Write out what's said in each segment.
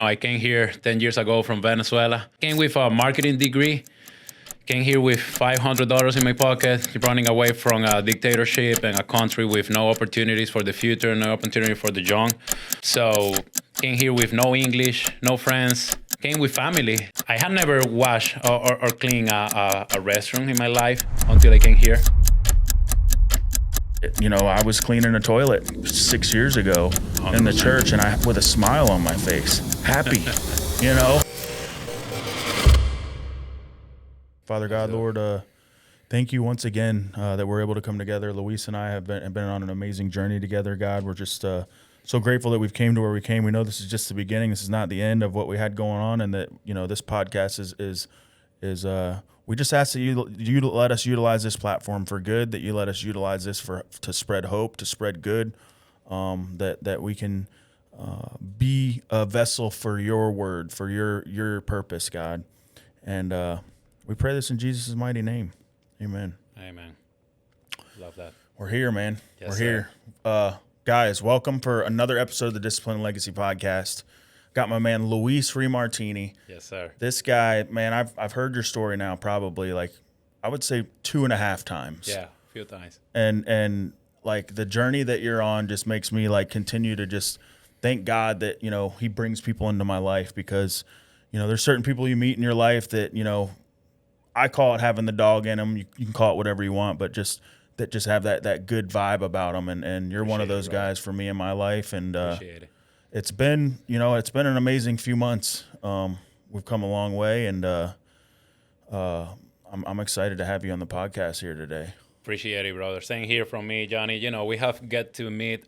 I came here 10 years ago from Venezuela. Came with a marketing degree. Came here with $500 in my pocket, running away from a dictatorship and a country with no opportunities for the future, no opportunity for the young. So came here with no English, no friends. Came with family. I had never washed or cleaned a restroom in my life until I came here. You know, I was cleaning a toilet 6 years ago in the church, and I with a smile on my face, happy, you know. Father God, Lord, thank you once again that we're able to come together. Luis and I have been on an amazing journey together, God. We're just so grateful that we've came to where we came. We know this is just the beginning. This is not the end of what we had going on, and that, you know, this podcast is we just ask that you let us utilize this platform for good, that you let us utilize this to spread hope, to spread good, that we can be a vessel for your word, for your purpose, God. And we pray this in Jesus' mighty name. Amen. Amen. Love that. We're here, man. Yes, We're sir. here. Guys, welcome for another episode of the Discipline and Legacy Podcast. Got my man Luis Remartini. Yes, sir. This guy, man, I've heard your story now probably like I would say 2.5 times. Yeah, a few times. And like the journey that you're on just makes me like continue to just thank God that, you know, he brings people into my life, because, you know, there's certain people you meet in your life that, you know, I call it having the dog in them. You can call it whatever you want, but just have that good vibe about them. And you're one of those guys for me in my life. And Appreciate it. it's been an amazing few months. We've come a long way, and I'm excited to have you on the podcast here today. Appreciate it, brother. Same here from me, Jonnie. You know, we have get to meet,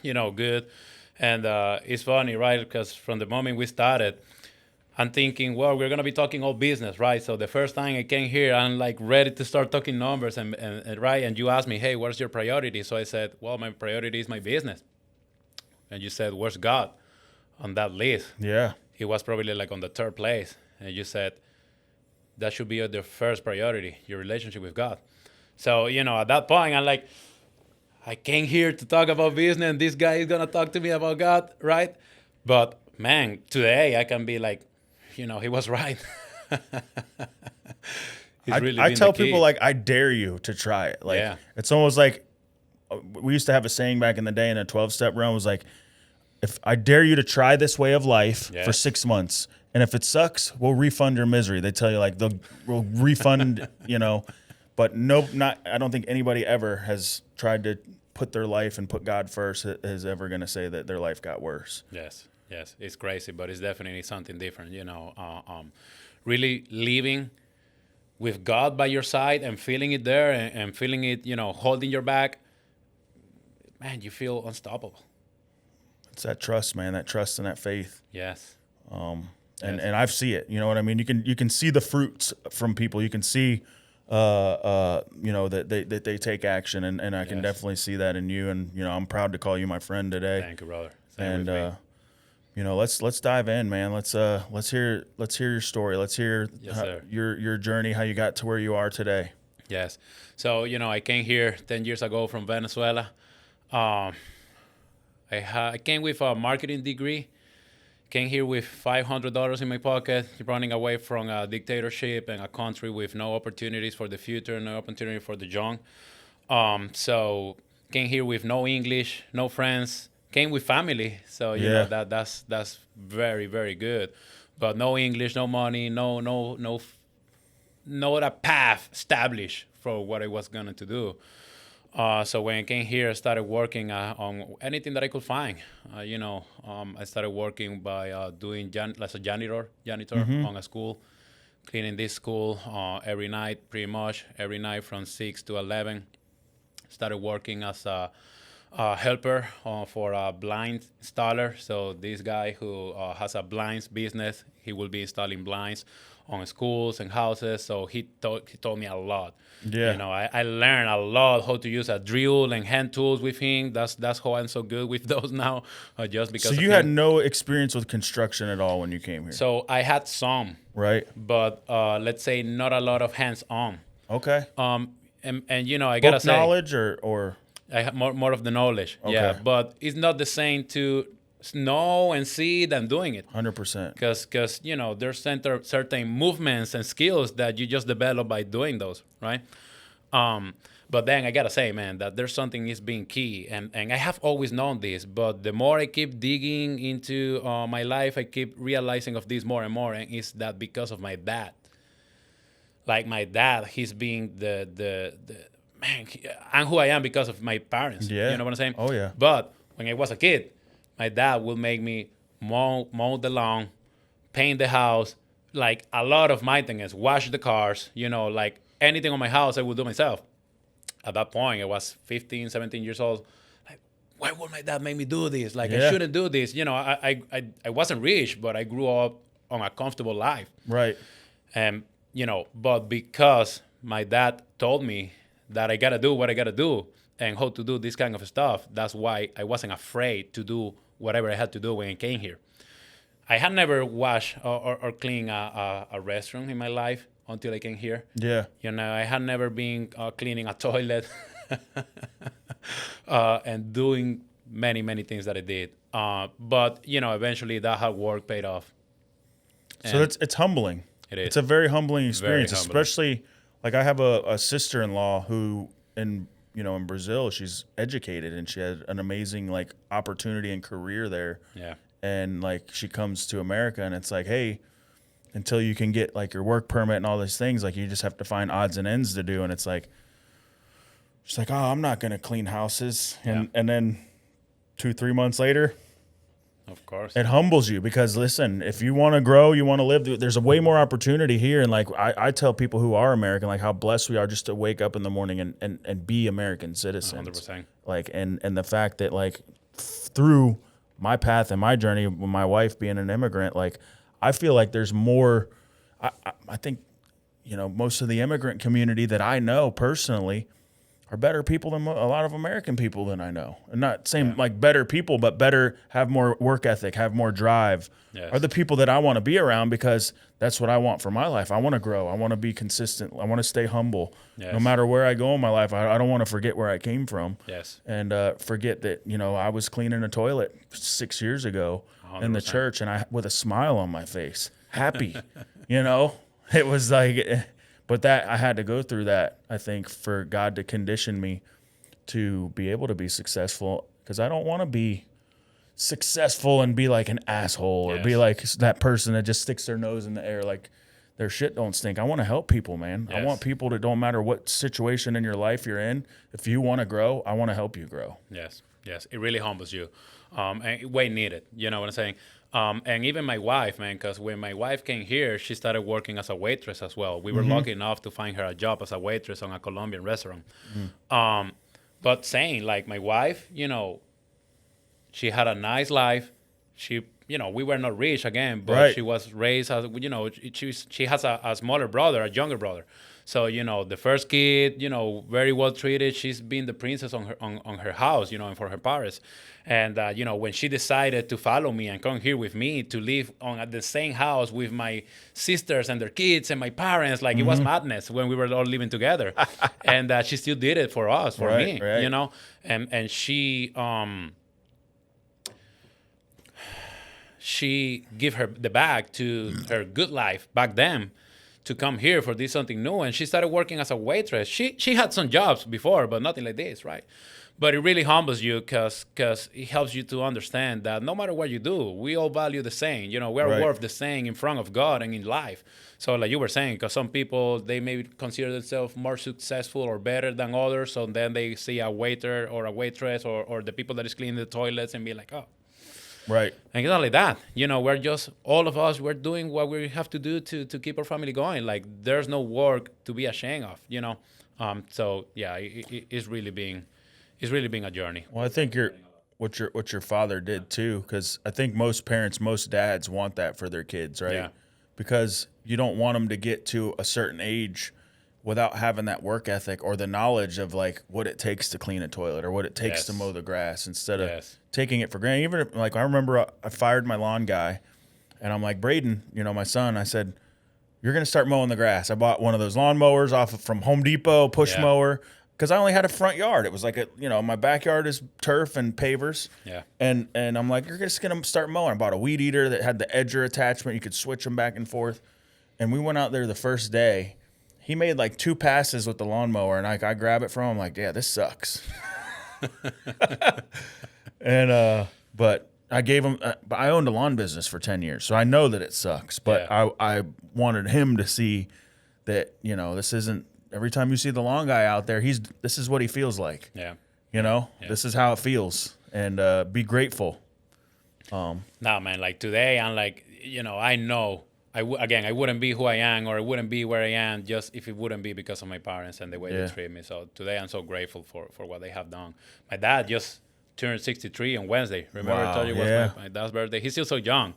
you know, good. And it's funny, right? Because from the moment we started, I'm thinking, well, we're going to be talking all business, right? So the first time I came here, I'm like ready to start talking numbers and right. And you asked me, hey, what's your priority? So I said, well, my priority is my business. And you said, where's God on that list? Yeah. He was probably like on the third place. And you said, that should be the first priority, your relationship with God. So, you know, at that point, I'm like, I came here to talk about business, and this guy is going to talk to me about God, right? But, man, today I can be like, you know, he was right. I tell people, like, I dare you to try it. Like, Yeah. It's almost like we used to have a saying back in the day in a 12-step realm, was like, if I dare you to try this way of life for 6 months, and if it sucks, we'll refund your misery. They tell you, like, we'll refund, you know. But I don't think anybody ever has tried to put their life and put God first is ever going to say that their life got worse. Yes, it's crazy, but it's definitely something different, you know. Really living with God by your side and feeling it there and feeling it, you know, holding your back, man, you feel unstoppable. It's that trust, man, that trust and that faith. Yes. And I see it. You know what I mean? You can see the fruits from people. You can see, you know, that they take action, and I can definitely see that in you. And, you know, I'm proud to call you my friend today. Thank you, brother. And you know, let's dive in, man. Let's hear your story. Let's hear your journey, how you got to where you are today. Yes. So, you know, I came here 10 years ago from Venezuela. I came with a marketing degree. Came here with $500 in my pocket, running away from a dictatorship and a country with no opportunities for the future, no opportunity for the young. So came here with no English, no friends. Came with family, so you know that's very, very good. But no English, no money, no a path established for what I was going to do. So when I came here, I started working on anything that I could find. You know, I started working by doing as a janitor on a school, cleaning this school every night, pretty much every night from 6 to 11. Started working as a helper for a blind installer. So this guy who has a blinds business, he will be installing blinds on schools and houses. So he taught me a lot. Yeah. You know, I learned a lot how to use a drill and hand tools with him. That's how I'm so good with those now, just because. So you had no experience with construction at all when you came here? So I had some, right? But let's say not a lot of hands-on. Okay. And you know, I gotta say, knowledge or I have more of the knowledge. Okay. Yeah, but it's not the same to know and see than doing it. 100%. Because you know, there's certain movements and skills that you just develop by doing those, right? But then I gotta say, man, that there's something is being key, and I have always known this, but the more I keep digging into my life, I keep realizing of this more and more, and it's that because of my dad. Like my dad, he's being the man, I'm who I am because of my parents. Yeah. You know what I'm saying? Oh, yeah. But when I was a kid, my dad would make me mow the lawn, paint the house, like a lot of my things, wash the cars, you know, like anything on my house I would do myself. At that point, I was 15, 17 years old. Like, why would my dad make me do this? Like, I shouldn't do this. You know, I wasn't rich, but I grew up on a comfortable life. Right. And, you know, but because my dad told me that I got to do what I got to do and how to do this kind of stuff, that's why I wasn't afraid to do whatever I had to do when I came here. I had never washed or cleaned a restaurant in my life until I came here. Yeah. You know, I had never been cleaning a toilet and doing many, many things that I did. But, you know, eventually that hard work paid off. So it's humbling. It is. It's a very humbling experience, Very humbling. especially like I have a sister-in-law who in Brazil, she's educated and she had an amazing like opportunity and career there. Yeah. And like she comes to America and it's like, hey, until you can get like your work permit and all these things, like you just have to find odds and ends to do. And it's like, she's like, oh, I'm not going to clean houses. And then 2-3 months later, Of course. it humbles you because listen, if you want to grow, you want to live, there's a way more opportunity here. And like I tell people who are American, like how blessed we are just to wake up in the morning and be American citizens. 100%. Like, and the fact that like through my path and my journey with my wife being an immigrant, like I feel like there's more, I think, you know, most of the immigrant community that I know personally are better people than a lot of American people than I know. And not saying like better people, but better, have more work ethic, have more drive, are the people that I want to be around because that's what I want for my life. I want to grow. I want to be consistent. I want to stay humble. No matter where I go in my life, I don't want to forget where I came from. And forget that, you know, I was cleaning a toilet 6 years ago 100%. In the church and I with a smile on my face, happy, you know, it was like... But that I had to go through that, I think, for God to condition me to be able to be successful because I don't want to be successful and be like an asshole or be like that person that just sticks their nose in the air like their shit don't stink. I want to help people, man. I want people to, don't matter what situation in your life you're in, if you want to grow, I want to help you grow. Yes. It really humbles you. And way needed, you know what I'm saying? And even my wife, man, because when my wife came here, she started working as a waitress as well. We were lucky enough to find her a job as a waitress on a Colombian restaurant. But saying, like, my wife, you know, she had a nice life. She, you know, we were not rich again, but she was raised as, you know, she has a smaller brother, a younger brother. So, you know, the first kid, you know, very well treated. She's been the princess on her house, you know, and for her parents. And, you know, when she decided to follow me and come here with me to live at the same house with my sisters and their kids and my parents, like it was madness when we were all living together. And she still did it for us, for me, you know. And she gave her the bag to her good life back then to come here for this something new. And she started working as a waitress. She had some jobs before, but nothing like this, right? But it really humbles you because it helps you to understand that no matter what you do, we all value the same. You know, we're worth the same in front of God and in life. So like you were saying, because some people, they may consider themselves more successful or better than others. So then they see a waiter or a waitress or the people that is cleaning the toilets and be like, oh. Right. And it's not like that. You know, we're just, all of us, we're doing what we have to do to keep our family going. Like, there's no work to be ashamed of, you know. So, yeah, it's really being a journey. Well, I think what your father did, too, because I think most parents, most dads want that for their kids, right? Yeah. Because you don't want them to get to a certain age without having that work ethic or the knowledge of like what it takes to clean a toilet or what it takes to mow the grass instead of taking it for granted. Even if, like, I remember I fired my lawn guy and I'm like, Braden, you know, my son, I said, you're going to start mowing the grass. I bought one of those lawn mowers from Home Depot, push mower, because I only had a front yard. It was like my backyard is turf and pavers. Yeah. And I'm like, you're just gonna start mowing. I bought a weed eater that had the edger attachment. You could switch them back and forth. And we went out there the first day. He made like 2 passes with the lawnmower, and I grab it from him. I'm like, yeah, this sucks. And but I gave him. But I owned a lawn business for 10 years, so I know that it sucks. But I wanted him to see that this isn't. Every time you see the lawn guy out there, this is what he feels like. Yeah. This is how it feels, and be grateful. No, man. Like today, I'm like, I know. I wouldn't be who I am, or I wouldn't be where I am just if it wouldn't be because of my parents and the way they treat me. So today I'm so grateful for what they have done. My dad just turned 63 on Wednesday. Remember I told you it was my dad's birthday? He's still so young.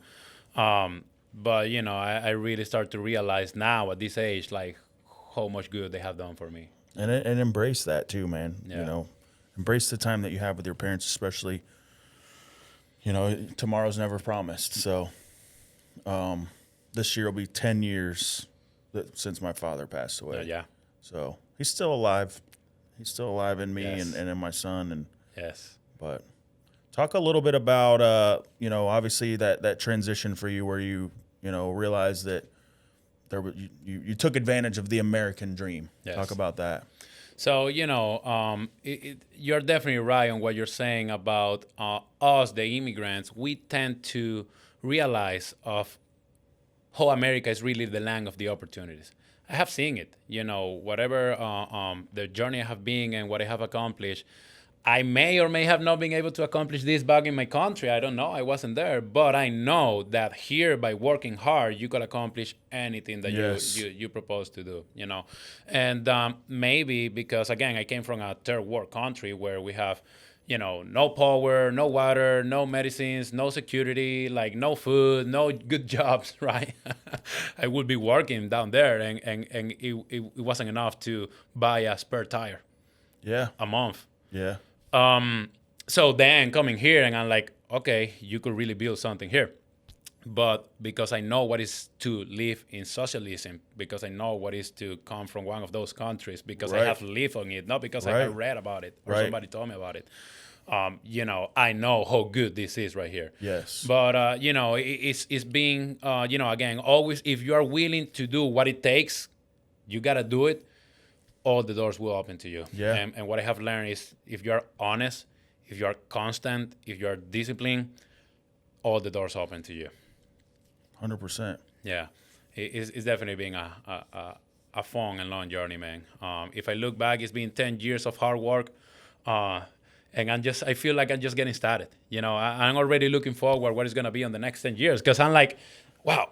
But, I really start to realize now at this age, like, how much good they have done for me. And embrace that too, man. Yeah. Embrace the time that you have with your parents, especially, tomorrow's never promised. So, this year will be 10 years since my father passed away. Yeah. So he's still alive. He's still alive in me Yes. and in my son. And Yes. But talk a little bit about, obviously that transition for you where you realized that you took advantage of the American dream. Yes. Talk about that. So, you're definitely right on what you're saying about us, the immigrants. We tend to realize of how America is really the land of the opportunities. I have seen it, whatever the journey I have been and what I have accomplished. I may or may have not been able to accomplish this back in my country. I don't know. I wasn't there. But I know that here, by working hard, you can accomplish anything that you propose to do, And maybe because, again, I came from a third world country where we have no power, no water, no medicines, no security, like no food, no good jobs, right? I would be working down there, and it wasn't enough to buy a spare tire a month. Yeah. So then coming here, and I'm like, okay, you could really build something here. But because I know what is to live in socialism, because I know what is to come from one of those countries, because I have lived on it, not because I have read about it or somebody told me about it. I know how good this is right here. Yes. But, it's being, again, always, if you are willing to do what it takes, you got to do it, all the doors will open to you. Yeah. And what I have learned is if you're honest, if you're constant, if you're disciplined, all the doors open to you. 100%. Yeah, it's definitely been a fun and long journey, man. If I look back, it's been 10 years of hard work, and I feel like I'm just getting started. I'm already looking forward what is gonna be on the next 10 years, because I'm like, wow,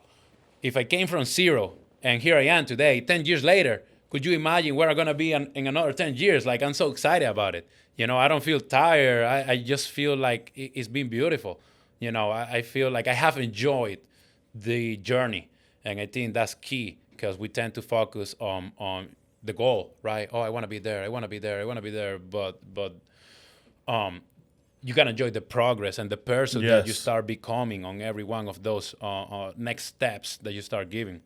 if I came from zero and here I am today, 10 years later, could you imagine where I'm gonna be in another 10 years? Like, I'm so excited about it. I don't feel tired. I just feel like it's been beautiful. I feel like I have enjoyed the journey, and I think that's key, because we tend to focus on the goal, right? Oh, I want to be there, I want to be there, I want to be there, but you gotta enjoy the progress and the person that you start becoming on every one of those next steps that you start giving.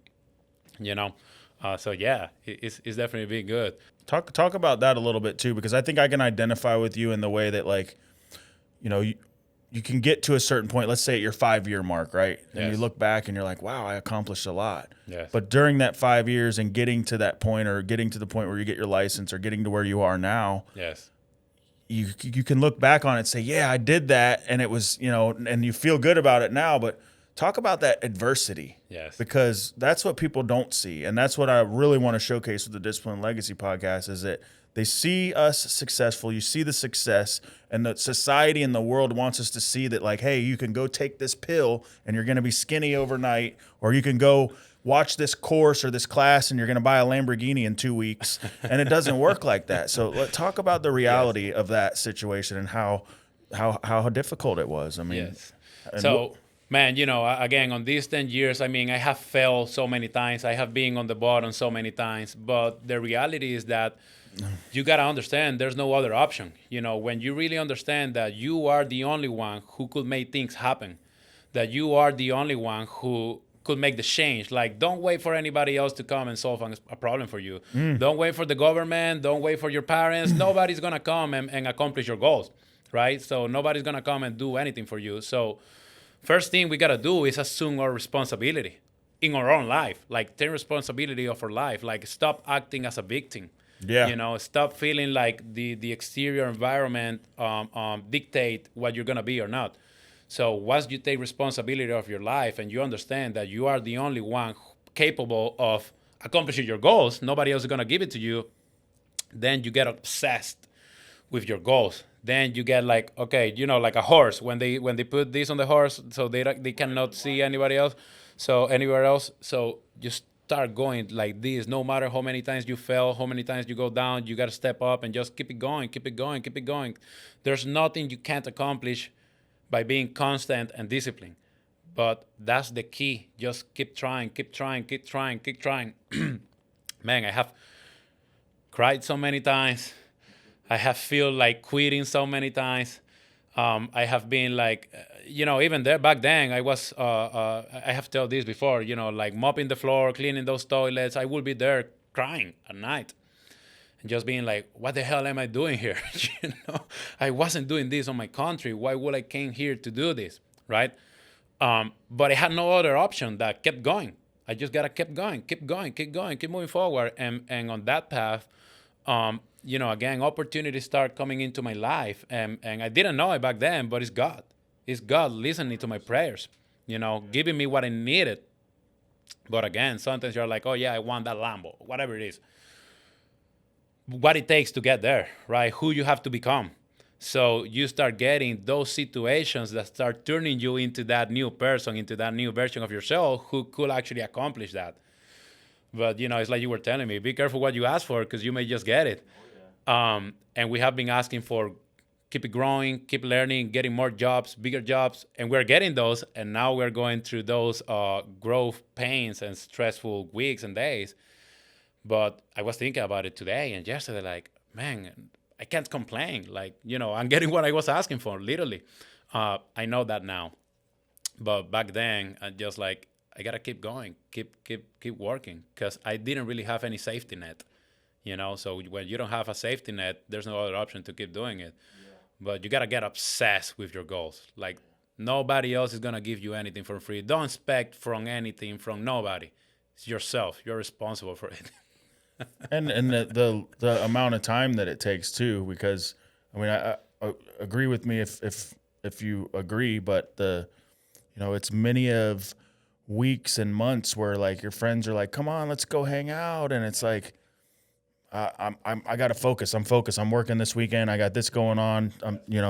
So yeah, it's definitely been good. Talk about that a little bit too, because I think I can identify with you in the way that, like, you can get to a certain point, let's say at your 5-year mark, right? And you look back and you're like, wow, I accomplished a lot. Yes. But during that 5 years and getting to that point, or getting to the point where you get your license, or getting to where you are now, you can look back on it and say, yeah, I did that, and it was, and you feel good about it now. But talk about that adversity. Yes. Because that's what people don't see. And that's what I really want to showcase with the Discipline Legacy podcast, is that they see us successful. You see the success, and the society and the world wants us to see that, like, hey, you can go take this pill and you're going to be skinny overnight, or you can go watch this course or this class and you're going to buy a Lamborghini in 2 weeks. And it doesn't work like that. So let's talk about the reality of that situation and how difficult it was. I mean, so, man, again, on these 10 years, I mean, I have failed so many times. I have been on the bottom so many times. But the reality is that you got to understand there's no other option. When you really understand that you are the only one who could make things happen, that you are the only one who could make the change. Like, don't wait for anybody else to come and solve a problem for you. Don't wait for the government. Don't wait for your parents. Nobody's going to come and accomplish your goals, right? So nobody's going to come and do anything for you. So first thing we got to do is assume our responsibility in our own life. Like, take responsibility of our life. Like, stop acting as a victim. Yeah. You know, stop feeling like the exterior environment dictate what you're going to be or not. So once you take responsibility of your life and you understand that you are the only one capable of accomplishing your goals, nobody else is going to give it to you, then you get obsessed with your goals. Then you get like, okay, you know, like a horse. When they put this on the horse, so they cannot see anybody else, so anywhere else. So you start going like this. No matter how many times you fail, how many times you go down, you got to step up and just keep it going, keep it going, keep it going. There's nothing you can't accomplish by being constant and disciplined. But that's the key. Just keep trying, keep trying, keep trying, keep trying. Man, I have cried so many times. I have feel like quitting so many times. I have been like, you know, even there back then, I was, I have told this before, you know, like mopping the floor, cleaning those toilets. I would be there crying at night. And just being like, what the hell am I doing here? You know, I wasn't doing this on my country. Why would I came here to do this, right? But I had no other option that kept going. I just gotta keep going, keep going, keep going, keep moving forward. And on that path, you know, again, opportunities start coming into my life. And I didn't know it back then, but it's God. It's God listening to my prayers, you know, giving me what I needed. But again, sometimes you're like, oh yeah, I want that Lambo, whatever it is. What it takes to get there, right? Who you have to become. So you start getting those situations that start turning you into that new person, into that new version of yourself who could actually accomplish that. But, you know, it's like you were telling me, be careful what you ask for because you may just get it. And we have been asking for keep it growing, keep learning, getting more jobs, bigger jobs, and we're getting those. And now we're going through those growth pains and stressful weeks and days. But I was thinking about it today and yesterday, like, man, I can't complain. Like, you know, I'm getting what I was asking for, literally. I know that now. But back then, I just like, I got to keep going, keep working, because I didn't really have any safety net, you know? So when you don't have a safety net, there's no other option to keep doing it. Yeah. But you got to get obsessed with your goals. Like, nobody else is going to give you anything for free. Don't expect from anything from nobody. It's yourself. You're responsible for it. and the amount of time that it takes too, because I mean I agree with me if you agree, but it's many of weeks and months where like your friends are like, come on, let's go hang out, and it's like I gotta focus. I'm focused. I'm working this weekend. I got this going on.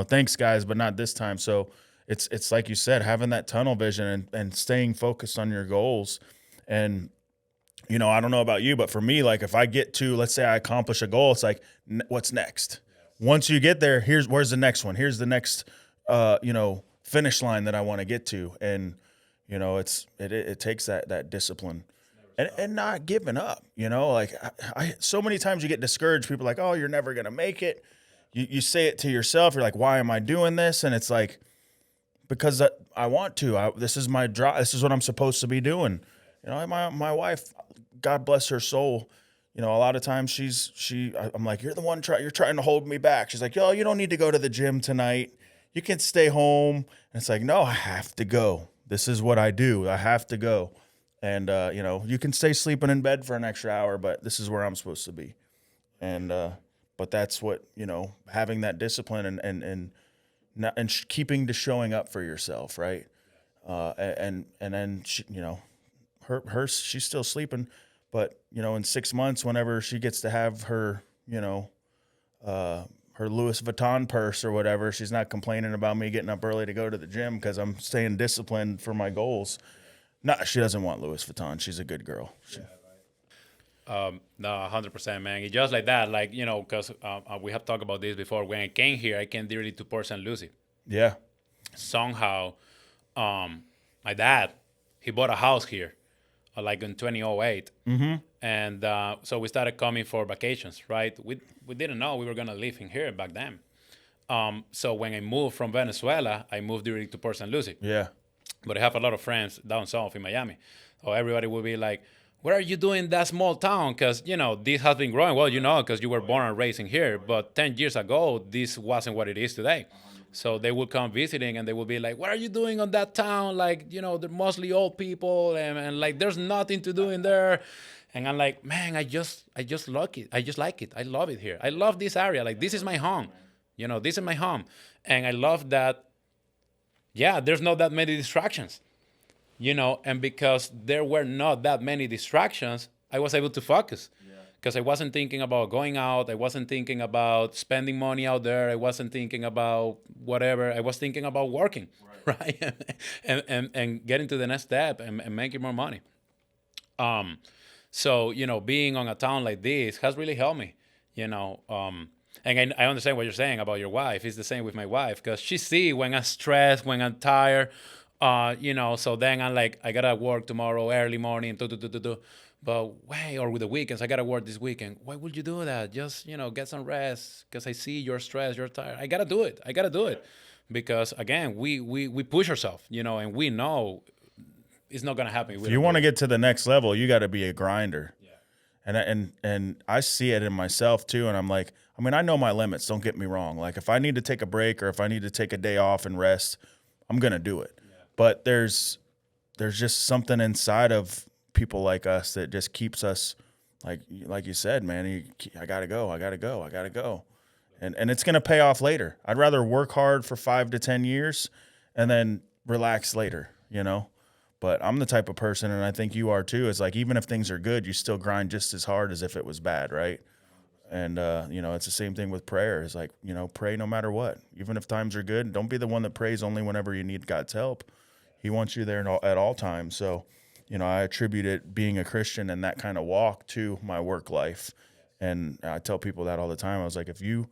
Thanks guys, but not this time. So it's like you said, having that tunnel vision and staying focused on your goals. And you know, I don't know about you, but for me, like if I get to, let's say I accomplish a goal, it's like, what's next? Once you get there, where's the next one? Here's the next, finish line that I want to get to. And, you know, it takes that discipline and not giving up, you know, like I so many times you get discouraged. People are like, oh, you're never going to make it. You say it to yourself. You're like, why am I doing this? And it's like, because I want to, this is my drive. This is what I'm supposed to be doing. You know, my wife, God bless her soul, you know, a lot of times I'm like, you're the one you're trying to hold me back. She's like, yo, you don't need to go to the gym tonight. You can stay home. And it's like, no, I have to go. This is what I do. I have to go. And, you can stay sleeping in bed for an extra hour, but this is where I'm supposed to be. And, but that's what, you know, having that discipline and keeping to showing up for yourself. Right. And then, she, you know, she's still sleeping, but you know, in 6 months, whenever she gets to have her, you know, her Louis Vuitton purse or whatever, she's not complaining about me getting up early to go to the gym because I'm staying disciplined for my goals. No, she doesn't want Louis Vuitton. She's a good girl. No, 100%, man. It's just like that, like, you know, because we have talked about this before. When I came here, I came directly to Port St. Lucie. Yeah. Somehow, my dad, he bought a house here. Like in 2008. Mm-hmm. And so we started coming for vacations, right? We didn't know we were going to live in here back then. So when I moved from Venezuela, I moved directly to Port St. Lucie. Yeah. but I have a lot of friends down south in Miami. So everybody will be like, what are you doing in that small town? Because, this has been growing. Well, because you were born and raised in here. But 10 years ago, this wasn't what it is today. So they would come visiting and they would be like, what are you doing on that town? Like, they're mostly old people and like there's nothing to do in there. And I'm like, man, I just like it. I just like it. I love it here. I love this area. Like, this is my home. This is my home. And I love that, yeah, there's not that many distractions, and because there were not that many distractions, I was able to focus. Because I wasn't thinking about going out. I wasn't thinking about spending money out there. I wasn't thinking about whatever. I was thinking about working, right? and getting to the next step and making more money. So, being on a town like this has really helped me, and I understand what you're saying about your wife. It's the same with my wife because she see when I'm stressed, when I'm tired, so then I'm like, I got to work tomorrow, early morning, do. But wait, or with the weekends, I got to work this weekend. Why would you do that? Just, get some rest because I see you're stressed, you're tired. I got to do it. I got to do it. Because, again, we push ourselves, and we know it's not going to happen. If you want to get to the next level, you got to be a grinder. Yeah. And I see it in myself, too, and I'm like, I know my limits, don't get me wrong. Like, if I need to take a break or if I need to take a day off and rest, I'm going to do it. Yeah. But there's just something inside of people like us that just keeps us, like you said, man, I got to go. And it's going to pay off later. I'd rather work hard for 5 to 10 years and then relax later, But I'm the type of person, and I think you are too, is like even if things are good, you still grind just as hard as if it was bad, right? And, it's the same thing with prayer. It's like, pray no matter what. Even if times are good, don't be the one that prays only whenever you need God's help. He wants you there at all times. So, I attribute it being a Christian and that kind of walk to my work life. And I tell people that all the time. I was like, if you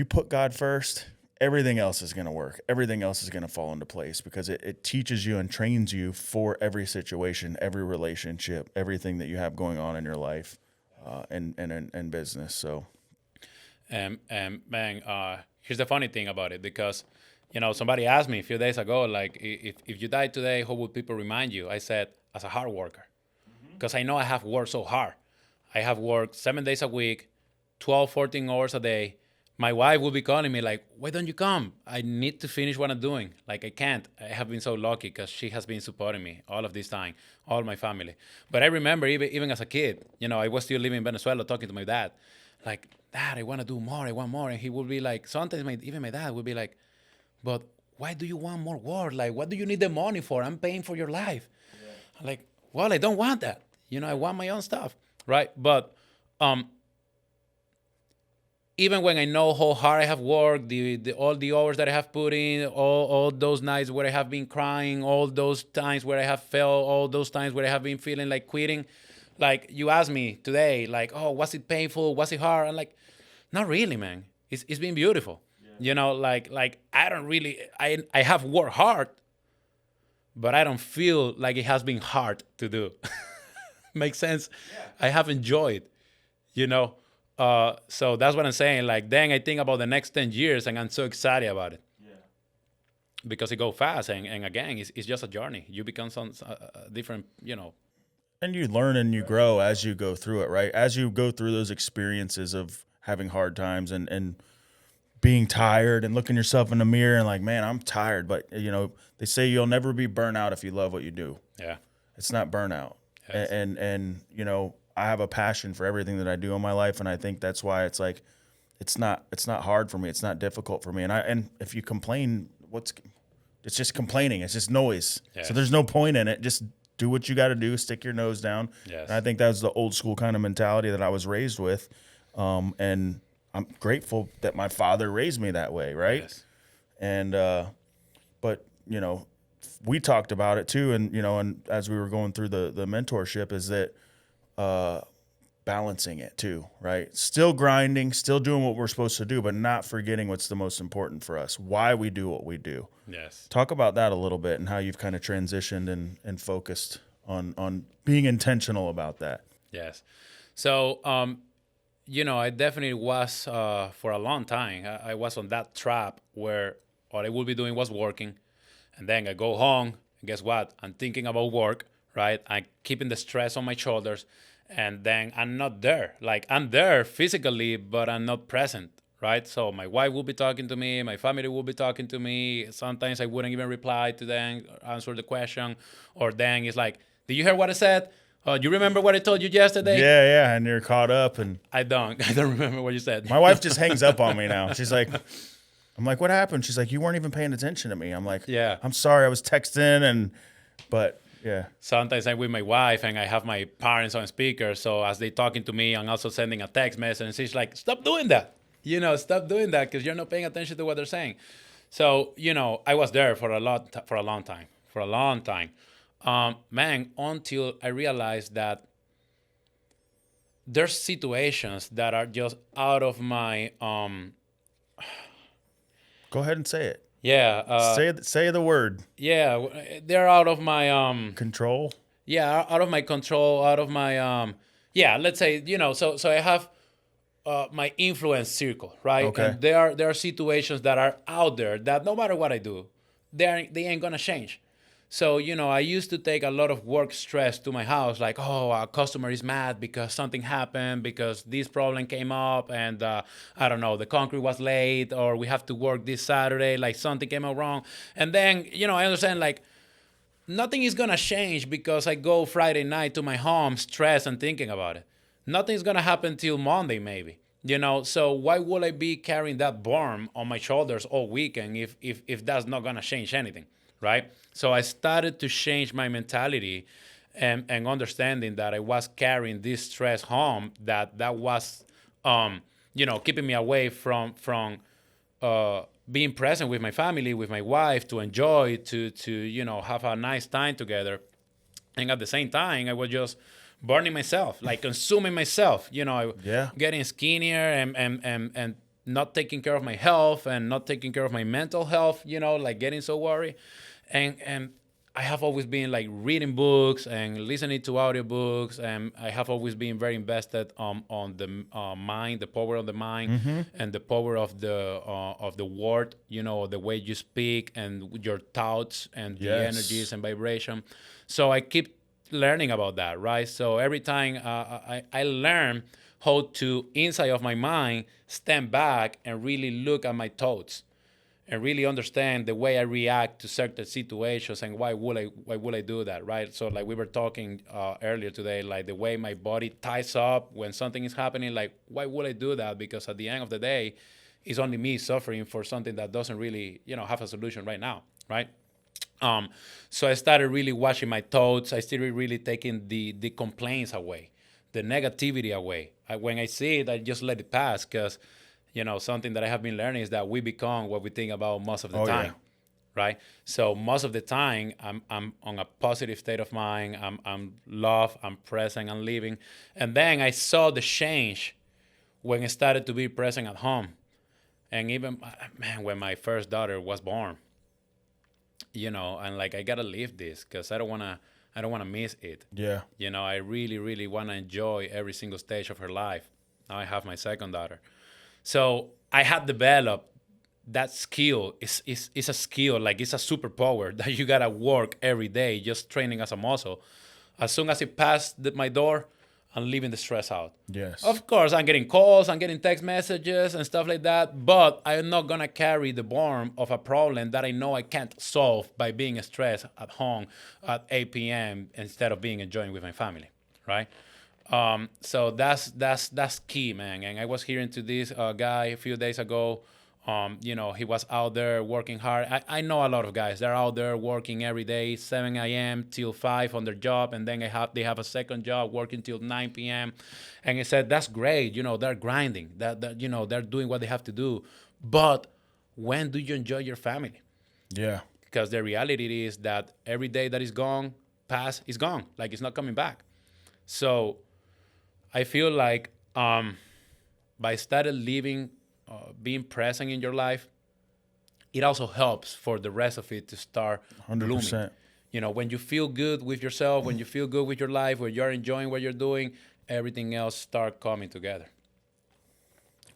put God first, everything else is going to work. Everything else is going to fall into place because it teaches you and trains you for every situation, every relationship, everything that you have going on in your life. And business. So, man, here's the funny thing about it because, somebody asked me a few days ago, like, if you die today, how would people remind you? I said, as a hard worker, because I know I have worked so hard. I have worked 7 days a week, 12, 14 hours a day. My wife will be calling me like, why don't you come? I need to finish what I'm doing. Like, I can't. I have been so lucky because she has been supporting me all of this time, all my family. But I remember even as a kid, I was still living in Venezuela talking to my dad. Like, Dad, I want to do more. I want more. And he would be like, sometimes even my dad would be like, but why do you want more work? Like, what do you need the money for? I'm paying for your life. Yeah. I'm like, well, I don't want that. I want my own stuff, right? But even when I know how hard I have worked, all the hours that I have put in, all those nights where I have been crying, all those times where I have failed, all those times where I have been feeling like quitting, like you asked me today, like, oh, was it painful? Was it hard? I'm like, not really, man. It's been beautiful. Yeah. Like I don't really, I have worked hard, but I don't feel like it has been hard to do. Makes sense? Yeah. I have enjoyed, so that's what I'm saying. Like, then I think about the next 10 years and I'm so excited about it. Yeah. Because it goes fast. And again, it's just a journey. You become some different, And you learn and you grow as you go through it, right? As you go through those experiences of having hard times and being tired and looking yourself in the mirror and like, man, I'm tired. But, they say you'll never be burnout if you love what you do. Yeah. It's not burnout. Yes. And I have a passion for everything that I do in my life. And I think that's why it's like, it's not hard for me. It's not difficult for me. And if you complain, it's just complaining. It's just noise. Yes. So there's no point in it. Just do what you got to do. Stick your nose down. Yes. And I think that's the old school kind of mentality that I was raised with. And I'm grateful that my father raised me that way. Right. Yes. And, but we talked about it too. And, and as we were going through the mentorship is that, balancing it too, right? Still grinding, still doing what we're supposed to do, but not forgetting what's the most important for us, why we do what we do. Yes. Talk about that a little bit and how you've kind of transitioned and focused on being intentional about that. Yes. So, I definitely was, for a long time, I was on that trap where all I would be doing was working. And then I go home, and guess what? I'm thinking about work, right? I'm keeping the stress on my shoulders, and then I'm not there. Like, I'm there physically, but I'm not present, right? So my wife will be talking to me, my family will be talking to me. Sometimes I wouldn't even reply to them, answer the question, or then it's like, did you hear what I said? You remember what I told you yesterday? Yeah, and you're caught up, and I don't remember what you said. my wife just hangs up on me now. She's like, I'm like, what happened? She's like, you weren't even paying attention to me. I'm like, Yeah. I'm sorry, I was texting, but yeah. Sometimes I'm with my wife and I have my parents on speaker. So as they talking to me, I'm also sending a text message, and she's like, stop doing that. Stop doing that because you're not paying attention to what they're saying. So, I was there for a long time. Man, until I realized that there's situations that are just out of my, Go ahead and say it. yeah, Say the word. yeah, they're out of my, Control. yeah, out of my control, out of my, yeah, let's say, so I have my influence circle, right? Okay. And there are situations that are out there that no matter what I do, they ain't gonna change. So, I used to take a lot of work stress to my house, like, oh, our customer is mad because something happened, because this problem came up, and I don't know, the concrete was late, or we have to work this Saturday, like something came out wrong. And then, I understand, like, nothing is gonna change because I go Friday night to my home stressed and thinking about it. Nothing's gonna happen till Monday, maybe. So why would I be carrying that burn on my shoulders all weekend if that's not gonna change anything, right? So I started to change my mentality and understanding that I was carrying this stress home that was keeping me away from being present with my family, with my wife, to enjoy, to have a nice time together. And at the same time, I was just burning myself, like consuming myself, Yeah. getting skinnier and not taking care of my health and not taking care of my mental health, like getting so worried. And I have always been like reading books and listening to audiobooks, and I have always been very invested on the mind, the power of the mind, and the power of the word, the way you speak and your thoughts and the Yes. energies and vibration. So I keep learning about that, right? So every time I learn how to, inside of my mind, stand back and really look at my thoughts and really understand the way I react to certain situations and why would I do that, right? So like we were talking earlier today, like the way my body ties up when something is happening, like why would I do that? Because at the end of the day, it's only me suffering for something that doesn't really, have a solution right now, right? So I started really watching my thoughts. I started really taking the complaints away, the negativity away. When I see it, I just let it pass because, something that I have been learning is that we become what we think about most of the time, yeah. right? So most of the time, I'm on a positive state of mind. I'm love, I'm present, I'm living. And then I saw the change when I started to be present at home. And even, man, when my first daughter was born, and like I gotta live this because I don't wanna miss it. Yeah. I really, really wanna enjoy every single stage of her life. Now I have my second daughter, so I had developed that skill. It's a skill, like it's a superpower that you gotta work every day, just training as a muscle. As soon as it passed my door, I'm leaving the stress out. Yes. Of course, I'm getting calls, I'm getting text messages and stuff like that, but I'm not going to carry the burden of a problem that I know I can't solve by being stressed at home at 8 p.m. instead of being enjoying with my family, right? So that's key, man. And I was hearing to this guy a few days ago. He was out there working hard. I know a lot of guys. They're out there working every day, 7 a.m. till 5 on their job, and then they have a second job working till 9 p.m. And he said, that's great. They're grinding. That they're doing what they have to do. But when do you enjoy your family? Yeah. Because the reality is that every day that is gone, past, is gone. Like it's not coming back. So I feel like by started living, being present in your life, it also helps for the rest of it to start 100%. blooming. When you feel good with yourself, when you feel good with your life, when you're enjoying what you're doing, everything else start coming together.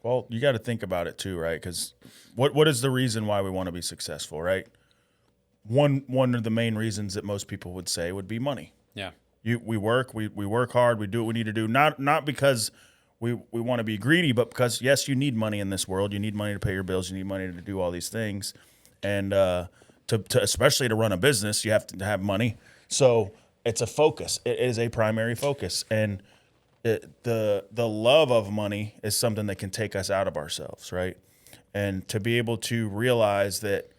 Well, you got to think about it too, right? Because what is the reason why we want to be successful, right? one of the main reasons that most people would say would be money. Yeah. We work hard, we do what we need to do, not because we want to be greedy, but because, yes, you need money in this world. You need money to pay your bills. You need money to do all these things. And to especially to run a business, you have to have money. So it's a focus. It is a primary focus. And the love of money is something that can take us out of ourselves, right? And to be able to realize that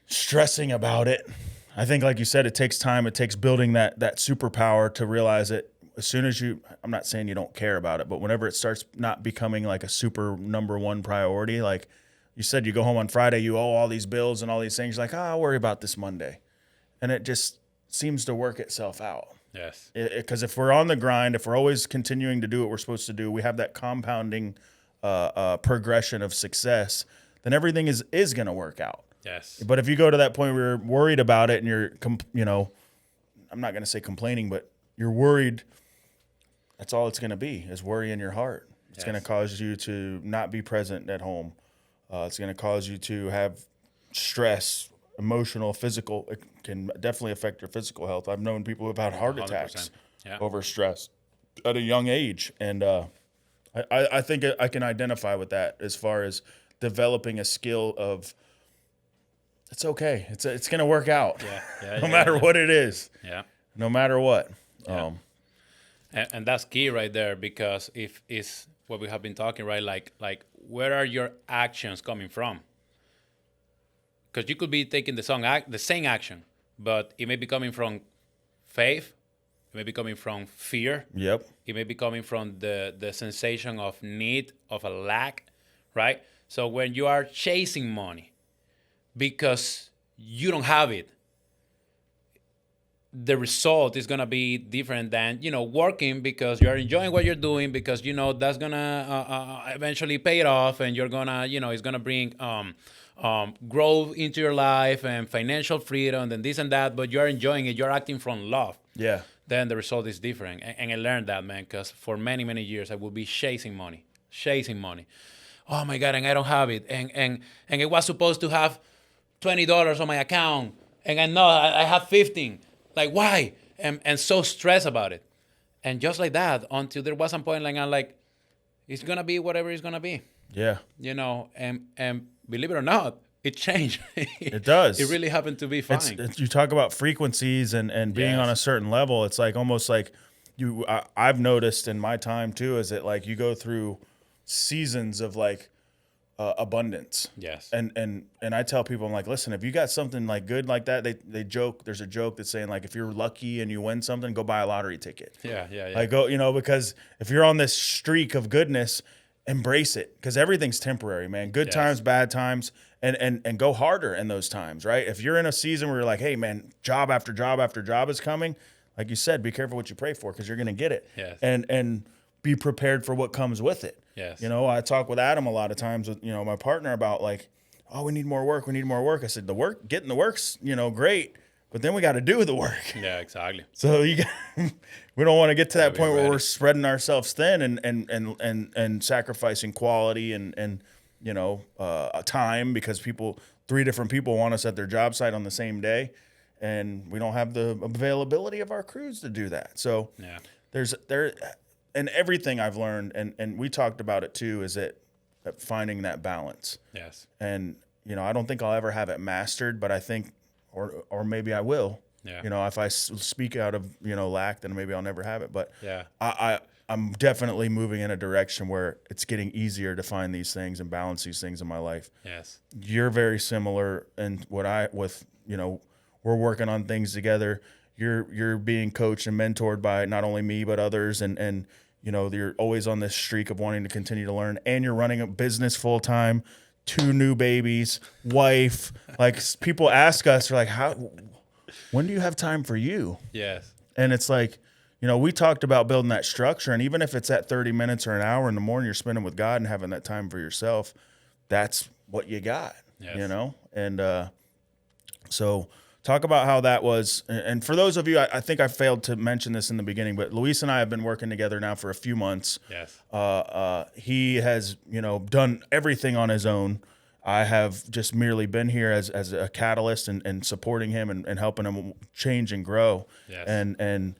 stressing about it, I think, like you said, it takes time. It takes building that superpower to realize it. As soon as I'm not saying you don't care about it, but whenever it starts not becoming like a super number one priority, like you said, you go home on Friday, you owe all these bills and all these things. You're like, I'll worry about this Monday. And it just seems to work itself out. Yes. Because if we're on the grind, if we're always continuing to do what we're supposed to do, we have that compounding progression of success, then everything is going to work out. Yes. But if you go to that point where you're worried about it and you're, I'm not going to say complaining, but you're worried, that's all it's going to be, is worry in your heart. It's going to cause you to not be present at home. It's going to cause you to have stress, emotional, physical. It can definitely affect your physical health. I've known people who've had heart attacks over stress at a young age. And I think I can identify with that as far as developing a skill of, it's okay. It's going to work out. No matter what it is. Yeah. No matter what. Yeah. And that's key right there, because if it's what we have been talking, right? Like where are your actions coming from? Because you could be taking the same action, but it may be coming from faith. It may be coming from fear. Yep. It may be coming from the sensation of need, of a lack, right? So when you are chasing money because you don't have it, the result is going to be different than, working because you're enjoying what you're doing, because, that's going to eventually pay it off, and you're going to, it's going to bring growth into your life and financial freedom and this and that, but you're enjoying it. You're acting from love. Yeah. Then the result is different. And I learned that, man, because for many, many years I would be chasing money. Oh, my God, and I don't have it. And it was supposed to have $20 on my account, and I have 15. Like, why? And so stressed about it. And just like that, until there was some point, like, I'm like, it's going to be whatever it's going to be. Yeah. And believe it or not, it changed. It does. It really happened to be fine. You talk about frequencies and being on a certain level. It's like almost like I've noticed in my time too, is that like you go through seasons of like abundance. Yes. And I tell people, I'm like, listen, if you got something like good like that, they joke. There's a joke that's saying like, if you're lucky and you win something, go buy a lottery ticket. Yeah. Like go, because if you're on this streak of goodness, embrace it, because everything's temporary, man. Good times, bad times, and go harder in those times, right? If you're in a season where you're like, hey, man, job after job after job is coming, like you said, be careful what you pray for, because you're going to get it. Yes. And be prepared for what comes with it. Yes. I talk with Adam a lot of times with, my partner about like, oh, we need more work. I said, getting the work's, great, but then we got to do the work. Yeah, exactly. So we don't want to get to that point where we're spreading ourselves thin and sacrificing quality and time, because 3 different people want us at their job site on the same day, and we don't have the availability of our crews to do that. So and everything I've learned, and we talked about it too, is that finding that balance. Yes. And, I don't think I'll ever have it mastered, but I think, or maybe I will. Yeah. If I speak out of, lack, then maybe I'll never have it. But yeah, I'm definitely moving in a direction where it's getting easier to find these things and balance these things in my life. Yes. You're very similar in we're working on things together. You're being coached and mentored by not only me, but others. And you're always on this streak of wanting to continue to learn, and you're running a business full time, 2 new babies, wife. Like, people ask us, they're like, when do you have time for you? Yes. And it's like, we talked about building that structure, and even if it's at 30 minutes or an hour in the morning you're spending with God and having that time for yourself, that's what you got. Yes. And so talk about how that was. And for those of you, I think I failed to mention this in the beginning, but Luis and I have been working together now for a few months. Yes. He has, done everything on his own. I have just merely been here as a catalyst and supporting him and helping him change and grow. Yes. And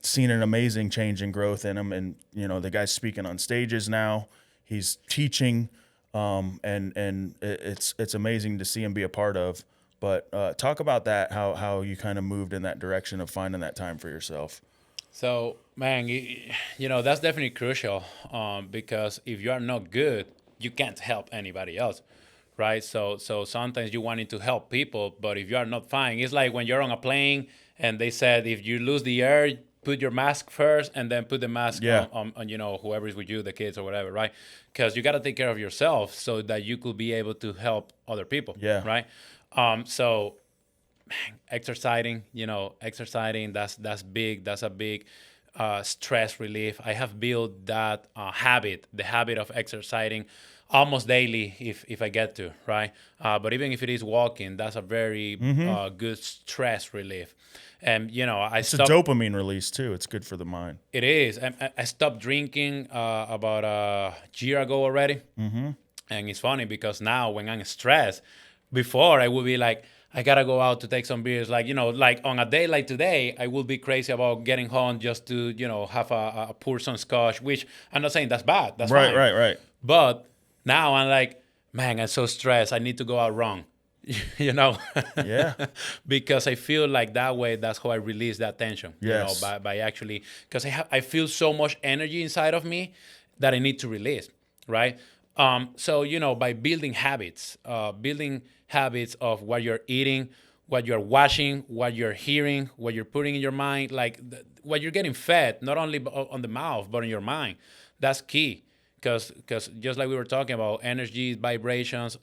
seen an amazing change and growth in him. And, the guy's speaking on stages now. He's teaching, and it's amazing to see him be a part of. But talk about that, how you kind of moved in that direction of finding that time for yourself. So, man, that's definitely crucial, because if you are not good, you can't help anybody else, right? So sometimes you wanting to help people, but if you are not fine, it's like when you're on a plane and they said if you lose the air, put your mask first and then put the mask on whoever is with you, the kids or whatever, right? Because you got to take care of yourself so that you could be able to help other people, right? So exercising, that's big. That's a big stress relief. I have built that the habit of exercising almost daily if I get to, right? But even if it is walking, that's a very good stress relief. And, it's a dopamine release too. It's good for the mind. It is. I stopped drinking about a year ago already. Mm-hmm. And it's funny because now when I'm stressed, before I would be like, I gotta go out to take some beers. Like, like on a day like today, I will be crazy about getting home just to, have a pour some scotch, which I'm not saying that's bad. That's fine. Right. But now I'm like, man, I'm so stressed. I need to go out wrong, Yeah. Because I feel like that way, that's how I release that tension, yes. by actually, because I feel so much energy inside of me that I need to release, right? So, by building habits of what you're eating, what you're watching, what you're hearing, what you're putting in your mind, like what you're getting fed, not only on the mouth, but in your mind. That's key. Because just like we were talking about, energy, vibrations,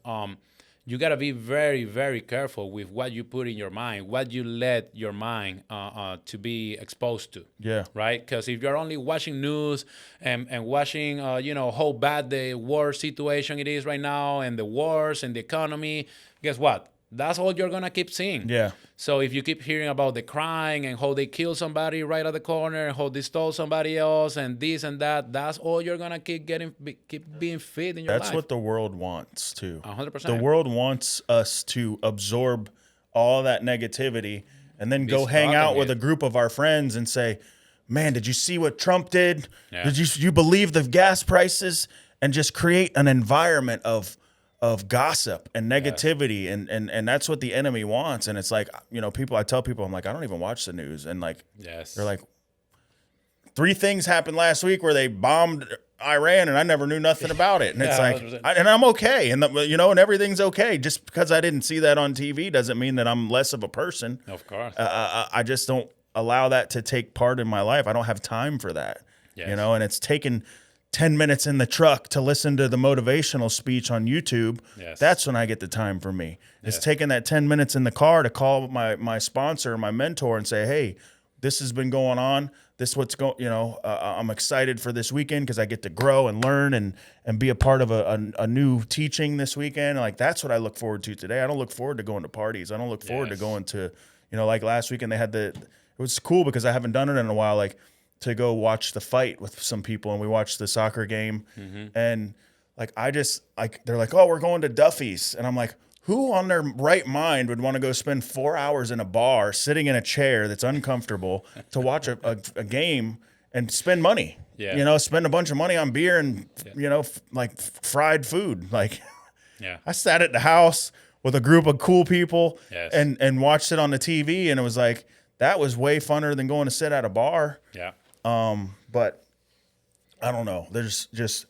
you got to be very, very careful with what you put in your mind, what you let your mind to be exposed to. Yeah. Right? Because if you're only watching news and watching, how bad the war situation it is right now and the wars and the economy, guess what? That's all you're going to keep seeing. Yeah. So if you keep hearing about the crime and how they killed somebody right at the corner and how they stole somebody else and this and that, that's all you're going to keep being fed in your life. That's what the world wants too. 100%. The world wants us to absorb all that negativity and then go hang out with a group of our friends and say, man, did you see what Trump did? Yeah. Did you believe the gas prices? And just create an environment of gossip and negativity, yes. and that's what the enemy wants. And it's like, I tell people, I'm like, I don't even watch the news, and like, yes. They're like, 3 things happened last week where they bombed Iran, and I never knew nothing about it. And it's like, and I'm okay, and and everything's okay. Just because I didn't see that on TV doesn't mean that I'm less of a person. Of course, I just don't allow that to take part in my life. I don't have time for that. Yes. And it's taken 10 minutes in the truck to listen to the motivational speech on YouTube. Yes. That's when I get the time for me. It's taking that 10 minutes in the car to call my sponsor, my mentor, and say, hey, this has been going on. This is what's going, I'm excited for this weekend because I get to grow and learn and be a part of a new teaching this weekend. Like, that's what I look forward to today. I don't look forward to going to parties. I don't look forward to going to, like last weekend they had it was cool because I haven't done it in a while. Like, to go watch the fight with some people, and we watched the soccer game, and like they're like, oh, we're going to Duffy's, and I'm like, who on their right mind would want to go spend 4 hours in a bar sitting in a chair that's uncomfortable to watch a game and spend money? Yeah. Spend a bunch of money on beer and like fried food. Like, I sat at the house with a group of cool people and watched it on the TV, and it was like, that was way funner than going to sit at a bar. Yeah. But I don't know. There's just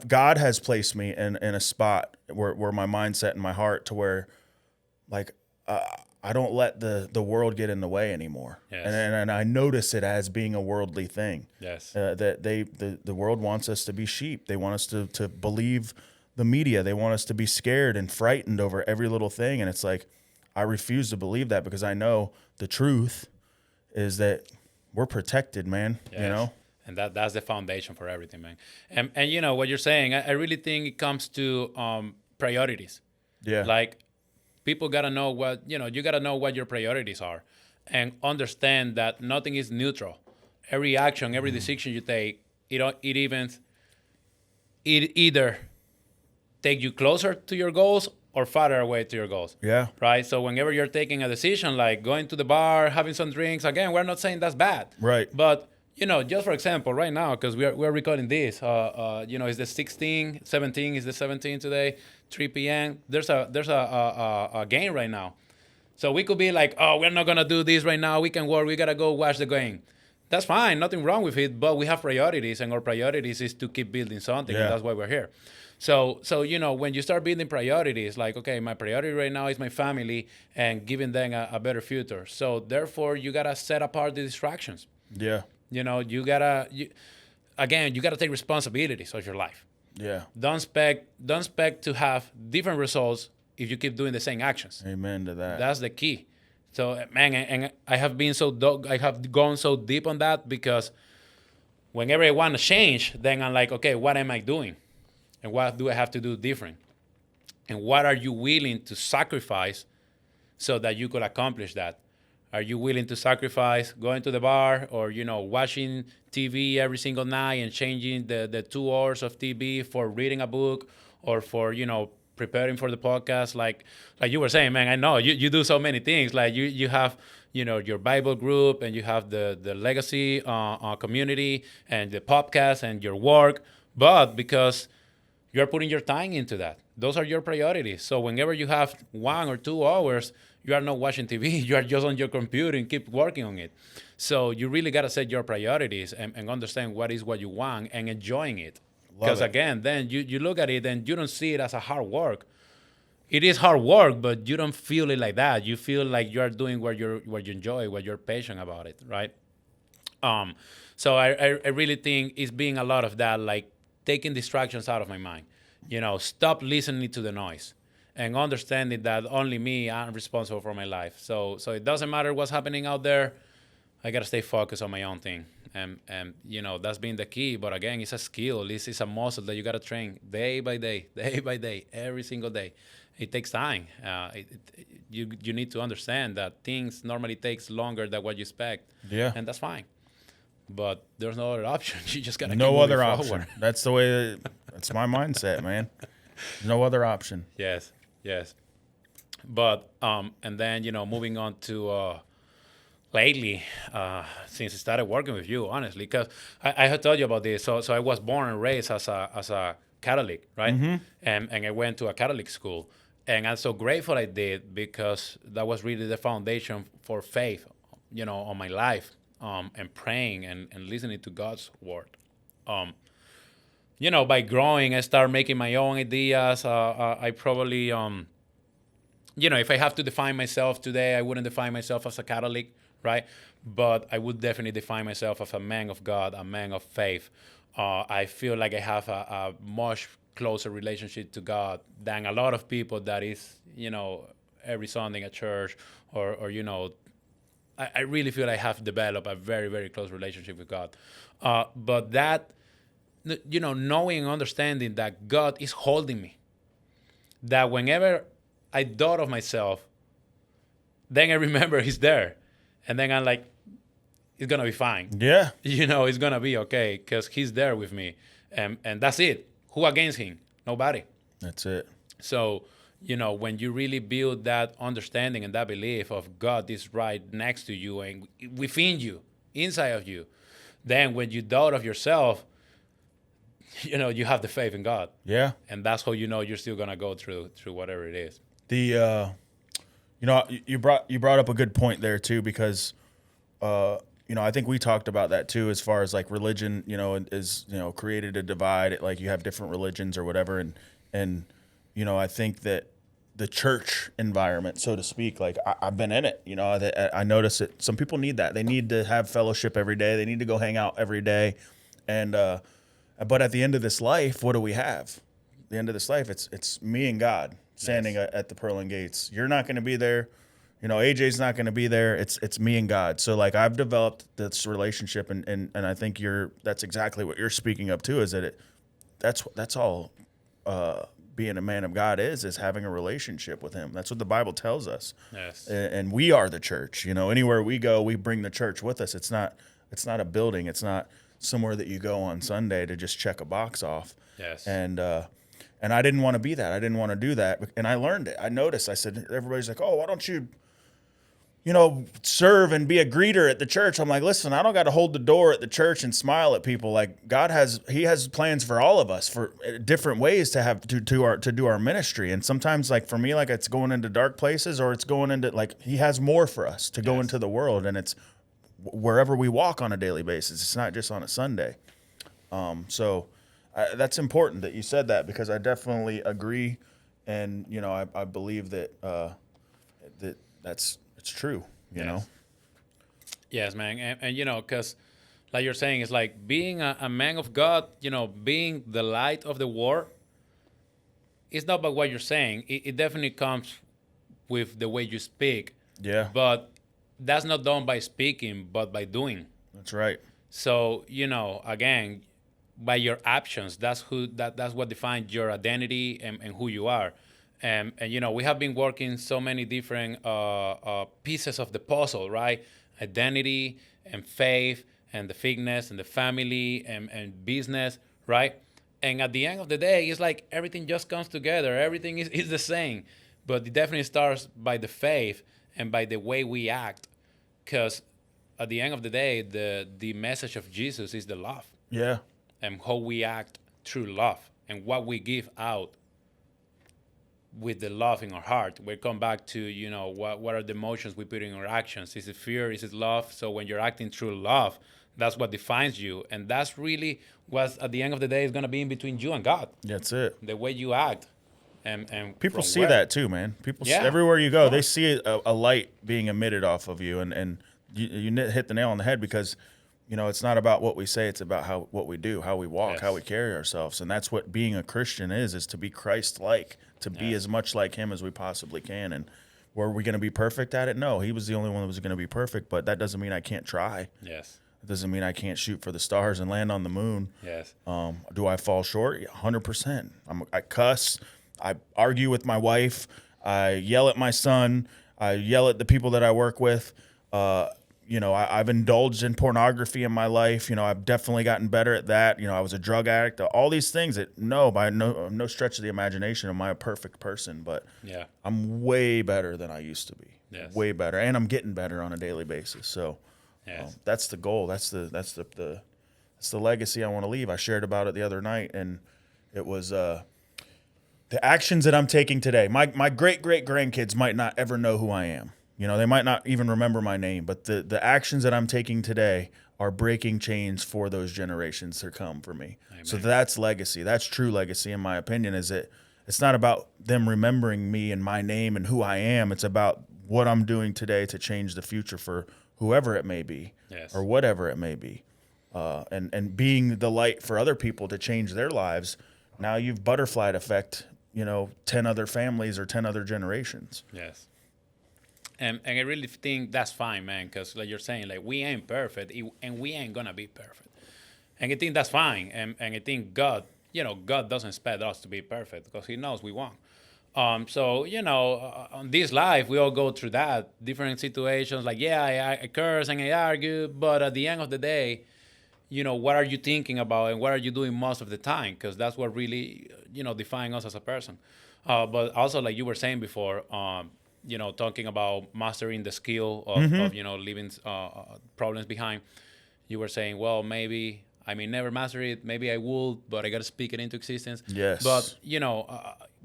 God has placed me in a spot where my mindset and my heart to where, like, I don't let the world get in the way anymore. Yes. And I notice it as being a worldly thing. Yes. That the world wants us to be sheep. They want us to believe the media. They want us to be scared and frightened over every little thing. And it's like, I refuse to believe that because I know the truth is that we're protected, man. Yes. And that's the foundation for everything, man. And what you're saying, I really think it comes to priorities. Yeah. Like, people gotta know what you gotta know what your priorities are, and understand that nothing is neutral. Every action, every decision you take, it either take you closer to your goals or farther away to your goals. Yeah. Right? So whenever you're taking a decision like going to the bar, having some drinks, again, we're not saying that's bad. Right. But, just for example, right now, because we're recording this, it's the 17 is the 17 today, 3 p.m. There's a game right now. So we could be like, oh, we're not going to do this right now. We can work. We got to go watch the game. That's fine. Nothing wrong with it. But we have priorities, and our priorities is to keep building something. Yeah. And that's why we're here. So when you start building priorities, like, okay, my priority right now is my family and giving them a better future. So therefore, you got to set apart the distractions. Yeah. You got to take responsibilities of your life. Yeah. Don't expect to have different results if you keep doing the same actions. Amen to that. That's the key. So, man, and I have gone so deep on that because whenever I want to change, then I'm like, okay, what am I doing? And what do I have to do different? And what are you willing to sacrifice so that you could accomplish that? Are you willing to sacrifice going to the bar or, watching TV every single night and changing the 2 hours of TV for reading a book or for, preparing for the podcast? Like you were saying, man, I know you do so many things. Like you have, your Bible group and you have the legacy community and the podcast and your work. But because you're putting your time into that, those are your priorities. So whenever you have 1 or 2 hours, you are not watching TV. You are just on your computer and keep working on it. So you really got to set your priorities and understand what you want and enjoying it. Because again, then you look at it and you don't see it as a hard work. It is hard work, but you don't feel it like that. You feel like you are doing what you enjoy, what you're passionate about it, right? So I really think it's being a lot of that, like taking distractions out of my mind. Stop listening to the noise and understanding that only me, I'm responsible for my life. So it doesn't matter what's happening out there. I got to stay focused on my own thing. And that's been the key. But again, it's a skill. It's a muscle that you got to train day by day, every single day. It takes time. You need to understand that things normally takes longer than what you expect. Yeah. And that's fine. But there's no other option. You just got to no other option. That's the way. That's my mindset, man. No other option. Yes. But and then moving on to lately, since I started working with you, honestly, because I had told you about this. So I was born and raised as a Catholic, right? Mm-hmm. And I went to a Catholic school, and I'm so grateful I did because that was really the foundation for faith, on my life, and praying and listening to God's word. By growing, I started making my own ideas. I probably, if I have to define myself today, I wouldn't define myself as a Catholic, right? But I would definitely define myself as a man of God, a man of faith. I feel like I have a much closer relationship to God than a lot of people that is, every Sunday at church or I really feel I have developed a very, very close relationship with God. But that, knowing and understanding that God is holding me, that whenever I thought of myself, then I remember He's there. And then I'm like, it's going to be fine. Yeah. It's going to be okay because He's there with me. And that's it. Who against Him? Nobody. That's it. So, when you really build that understanding and that belief of God is right next to you and within you, inside of you, then when you doubt of yourself, you have the faith in God. Yeah. And that's how you're still going to go through whatever it is. You brought up a good point there too, because I think we talked about that too, as far as like religion, is created a divide. Like you have different religions or whatever, and I think that the church environment, so to speak, like I've been in it. I notice that some people need that. They need to have fellowship every day. They need to go hang out every day, and but at the end of this life, what do we have? At the end of this life, it's me and God standing at the pearly gates. You're not going to be there. AJ's not going to be there. It's me and God. So like I've developed this relationship, and I think that's exactly what you're speaking of too. Is that that's all being a man of God is having a relationship with Him. That's what the Bible tells us. Yes. And we are the church. Anywhere we go, we bring the church with us. It's not a building. It's not somewhere that you go on Sunday to just check a box off. Yes. And And I didn't want to be that. I didn't want to do that. And I learned it. I noticed. I said, everybody's like, oh, why don't you, serve and be a greeter at the church? I'm like, listen, I don't got to hold the door at the church and smile at people. Like He has plans for all of us for different ways to have to do our ministry. And sometimes, like for me, like it's going into dark places, or it's going into like He has more for us to go into the world, and it's wherever we walk on a daily basis. It's not just on a Sunday. So that's important that you said that, because I definitely agree, and I believe that it's true. You know. Yes, man, and because like you're saying, it's like being a man of God. Being the light of the world. It's not about what you're saying. It definitely comes with the way you speak. Yeah. But that's not done by speaking, but by doing. That's right. So again, by your actions, that's what defines your identity and who you are. And we have been working so many different pieces of the puzzle, right? Identity and faith and the fitness and the family and business, right? And at the end of the day, it's like everything just comes together. Everything is the same. But it definitely starts by the faith and by the way we act. Because at the end of the day, the message of Jesus is the love. Yeah. And how we act through love and what we give out with the love in our heart. We come back to, what are the emotions we put in our actions? Is it fear? Is it love? So when you're acting through love, that's what defines you. And that's really what, at the end of the day, is going to be in between you and God. That's it. The way you act. And people see that too, man. People see, Yeah, everywhere you go, they see a light being emitted off of you. And you hit the nail on the head, because it's not about what we say, it's about what we do, how we walk, how we carry ourselves. And that's what being a Christian is to be Christ-like, to be as much like Him as we possibly can. And were we going to be perfect at it? No, He was the only one that was going to be perfect, but that doesn't mean I can't try. Yes. It doesn't mean I can't shoot for the stars and land on the moon. Yes. Do I fall short? 100%. I cuss. I argue with my wife. I yell at my son. I yell at the people that I work with. I've indulged in pornography in my life. I've definitely gotten better at that. I was a drug addict. All these things that, by no stretch of the imagination am I a perfect person, but I'm way better than I used to be. Yes. Way better, and I'm getting better on a daily basis. So that's the goal. That's the legacy I want to leave. I shared about it the other night, and it was the actions that I'm taking today. My great grandkids might not ever know who I am. They might not even remember my name, but the actions that I'm taking today are breaking chains for those generations to come for me. Amen. So that's legacy. That's true legacy, in my opinion, is that it's not about them remembering me and my name and who I am. It's about what I'm doing today to change the future for whoever it may be, or whatever it may be. And being the light for other people to change their lives. Now you've butterflied effect, 10 other families or 10 other generations. Yes. And I really think that's fine, man, because like you're saying, like we ain't perfect, and we ain't going to be perfect. And I think that's fine. And I think God doesn't expect us to be perfect, because He knows we won't. So, on this life, we all go through that, different situations. Like, I curse and I argue, but at the end of the day, what are you thinking about and what are you doing most of the time? Because that's what really, defines us as a person. But also, like you were saying before, talking about mastering the skill of leaving problems behind. You were saying, well, maybe I may never master it. Maybe I will, but I got to speak it into existence. Yes. But,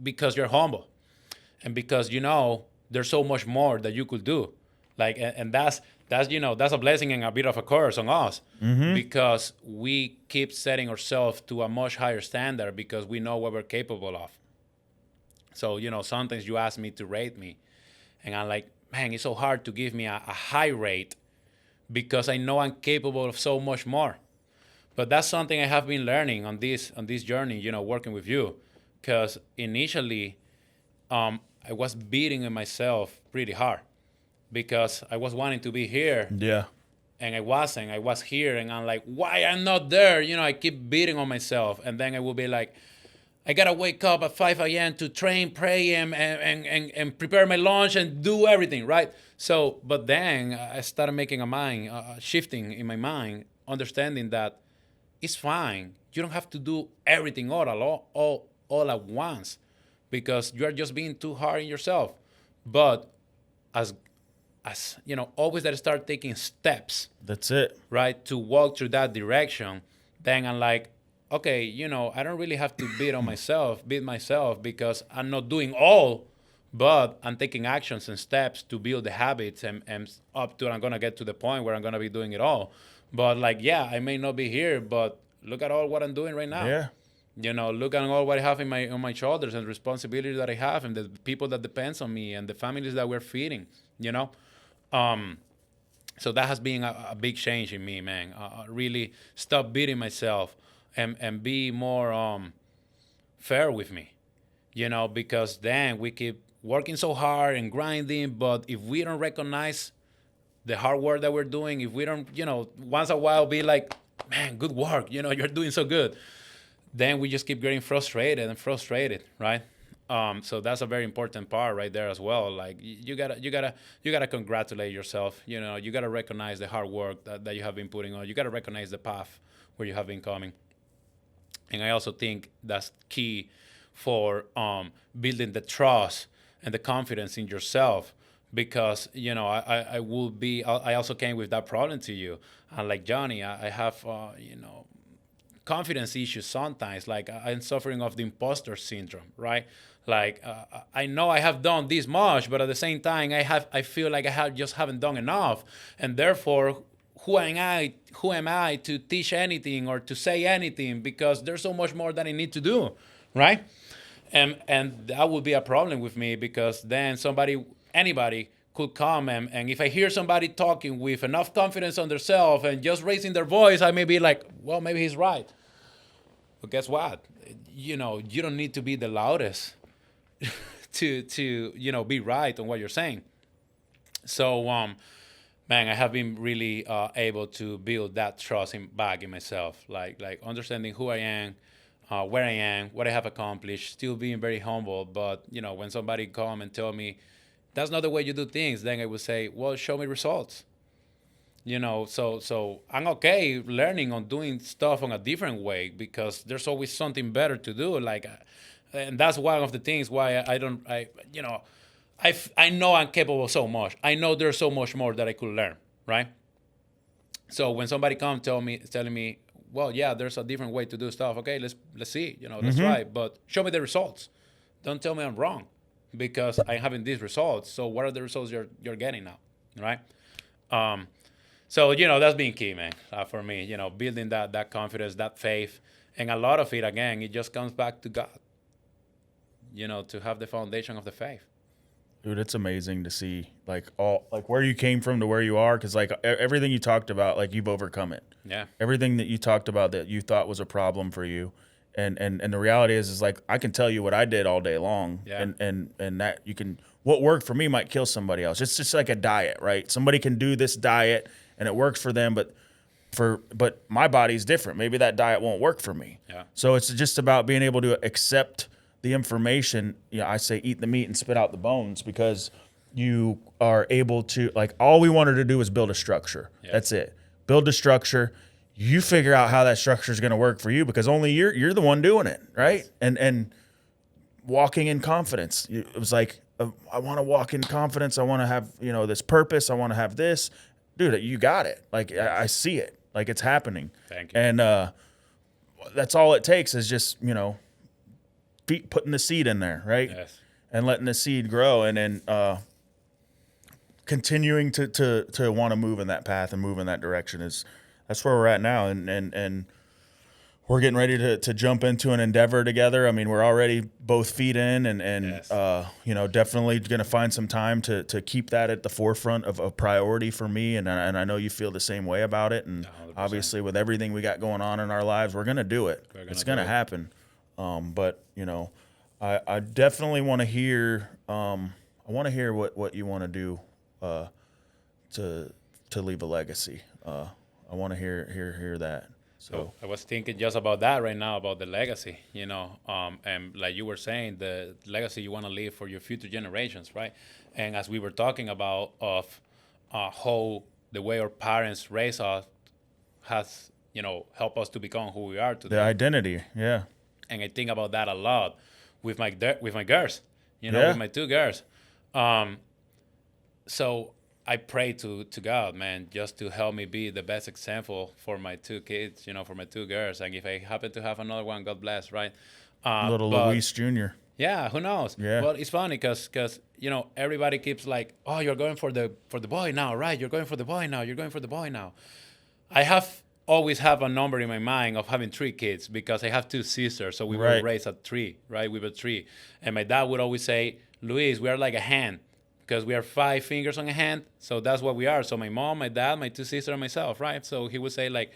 because you're humble and because, there's so much more that you could do. Like, and that's a blessing and a bit of a curse on us, because we keep setting ourselves to a much higher standard because we know what we're capable of. So, sometimes you ask me to rate me, and I'm like, man, it's so hard to give me a high rate because I know I'm capable of so much more. But that's something I have been learning on this journey, working with you, because initially I was beating on myself pretty hard because I was wanting to be here. Yeah. And I wasn't. I was here, and I'm like, why I'm not there? I keep beating on myself. And then I will be like, I got to wake up at 5 a.m. to train, pray, and prepare my lunch and do everything, right? So, but then I started making a mind, shifting in my mind, understanding that it's fine. You don't have to do everything all all at once because you are just being too hard on yourself. But as always that I start taking steps. That's it. Right, to walk through that direction, then I'm like, okay, I don't really have to beat myself because I'm not doing all, but I'm taking actions and steps to build the habits and up to I'm gonna get to the point where I'm gonna be doing it all. But like, yeah, I may not be here, but look at all what I'm doing right now. Yeah. Look at all what I have on my shoulders and responsibility that I have and the people that depends on me and the families that we're feeding, So that has been a big change in me, man. Really stop beating myself and be more fair with me, because then we keep working so hard and grinding. But if we don't recognize the hard work that we're doing, if we don't, once a while be like, man, good work, you're doing so good, then we just keep getting frustrated, right? So that's a very important part right there as well. Like you gotta congratulate yourself. You gotta recognize the hard work that you have been putting on. You gotta recognize the path where you have been coming. And I also think that's key for building the trust and the confidence in yourself. Because I also came with that problem to you. And like Jonnie, I have confidence issues sometimes. Like I'm suffering of the imposter syndrome, right? Like I know I have done this much, but at the same time I feel like I just haven't done enough, and therefore who am I to teach anything or to say anything, because there's so much more that I need to do, right? And that would be a problem with me, because then anybody could come and if I hear somebody talking with enough confidence on themselves and just raising their voice, I may be like, well, maybe he's right. But guess what? You don't need to be the loudest to be right on what you're saying. So, man, I have been really able to build that trust back in myself, like understanding who I am, where I am, what I have accomplished, still being very humble. But, when somebody come and tell me, that's not the way you do things, then I would say, well, show me results. So I'm okay learning on doing stuff on a different way, because there's always something better to do. And that's one of the things why I know I'm capable of so much. I know there's so much more that I could learn, right? So when somebody comes telling me, well, yeah, there's a different way to do stuff. Okay, let's see, let's try, but show me the results. Don't tell me I'm wrong, because I'm having these results. So what are the results you're getting now, right? So that's been key, man, for me. Building that confidence, that faith, and a lot of it, again, it just comes back to God. To have the foundation of the faith. Dude, it's amazing to see where you came from to where you are, because everything you talked about, you've overcome it. Yeah. Everything that you talked about that you thought was a problem for you, and the reality is I can tell you what I did all day long, yeah. and that what worked for me might kill somebody else. It's just like a diet, right? Somebody can do this diet and it works for them, but my body's different. Maybe that diet won't work for me. Yeah. So it's just about being able to accept the information. I say eat the meat and spit out the bones, because you are able to, all we wanted to do was build a structure. Yeah. That's it. Build a structure. You figure out how that structure is going to work for you, because only you're the one doing it, right? Yes. And walking in confidence. It was like, I want to walk in confidence. I want to have, this purpose. I want to have this. Dude, you got it. I see it. It's happening. Thank you. And that's all it takes is just, putting the seed in there, right? Yes. And letting the seed grow, and then continuing to want to move in that path and move in that direction. That's where we're at now, and we're getting ready to jump into an endeavor together. I mean, we're already both feet in, and yes. Definitely going to find some time to keep that at the forefront of a priority for me, and I know you feel the same way about it. And 100%. Obviously, with everything we got going on in our lives, we're going to do it. It's going to happen. But I definitely want to hear. I want to hear what you want to do to leave a legacy. I want to hear that. So I was thinking just about that right now, about the legacy, and like you were saying, the legacy you want to leave for your future generations, right? And as we were talking about of how the way our parents raised us has, helped us to become who we are today. The identity, yeah. And I think about that a lot with my girls, Yeah. with my two girls. So I pray to God, man, just to help me be the best example for my two kids, for my two girls. And if I happen to have another one, God bless, right? Little but Luis Jr. yeah, who knows? Yeah. Well, it's funny because everybody keeps like, oh, you're going for the boy now, right? You're going for the boy now. You're going for the boy now. I have always have a number in my mind of having 3 kids because I have 2 sisters, so we were raised at 3, right? We were 3, and my dad would always say, Luis, we are like a hand because we are 5 fingers on a hand, so that's what we are. So my mom, my dad, my 2 sisters, and myself, right? So he would say like,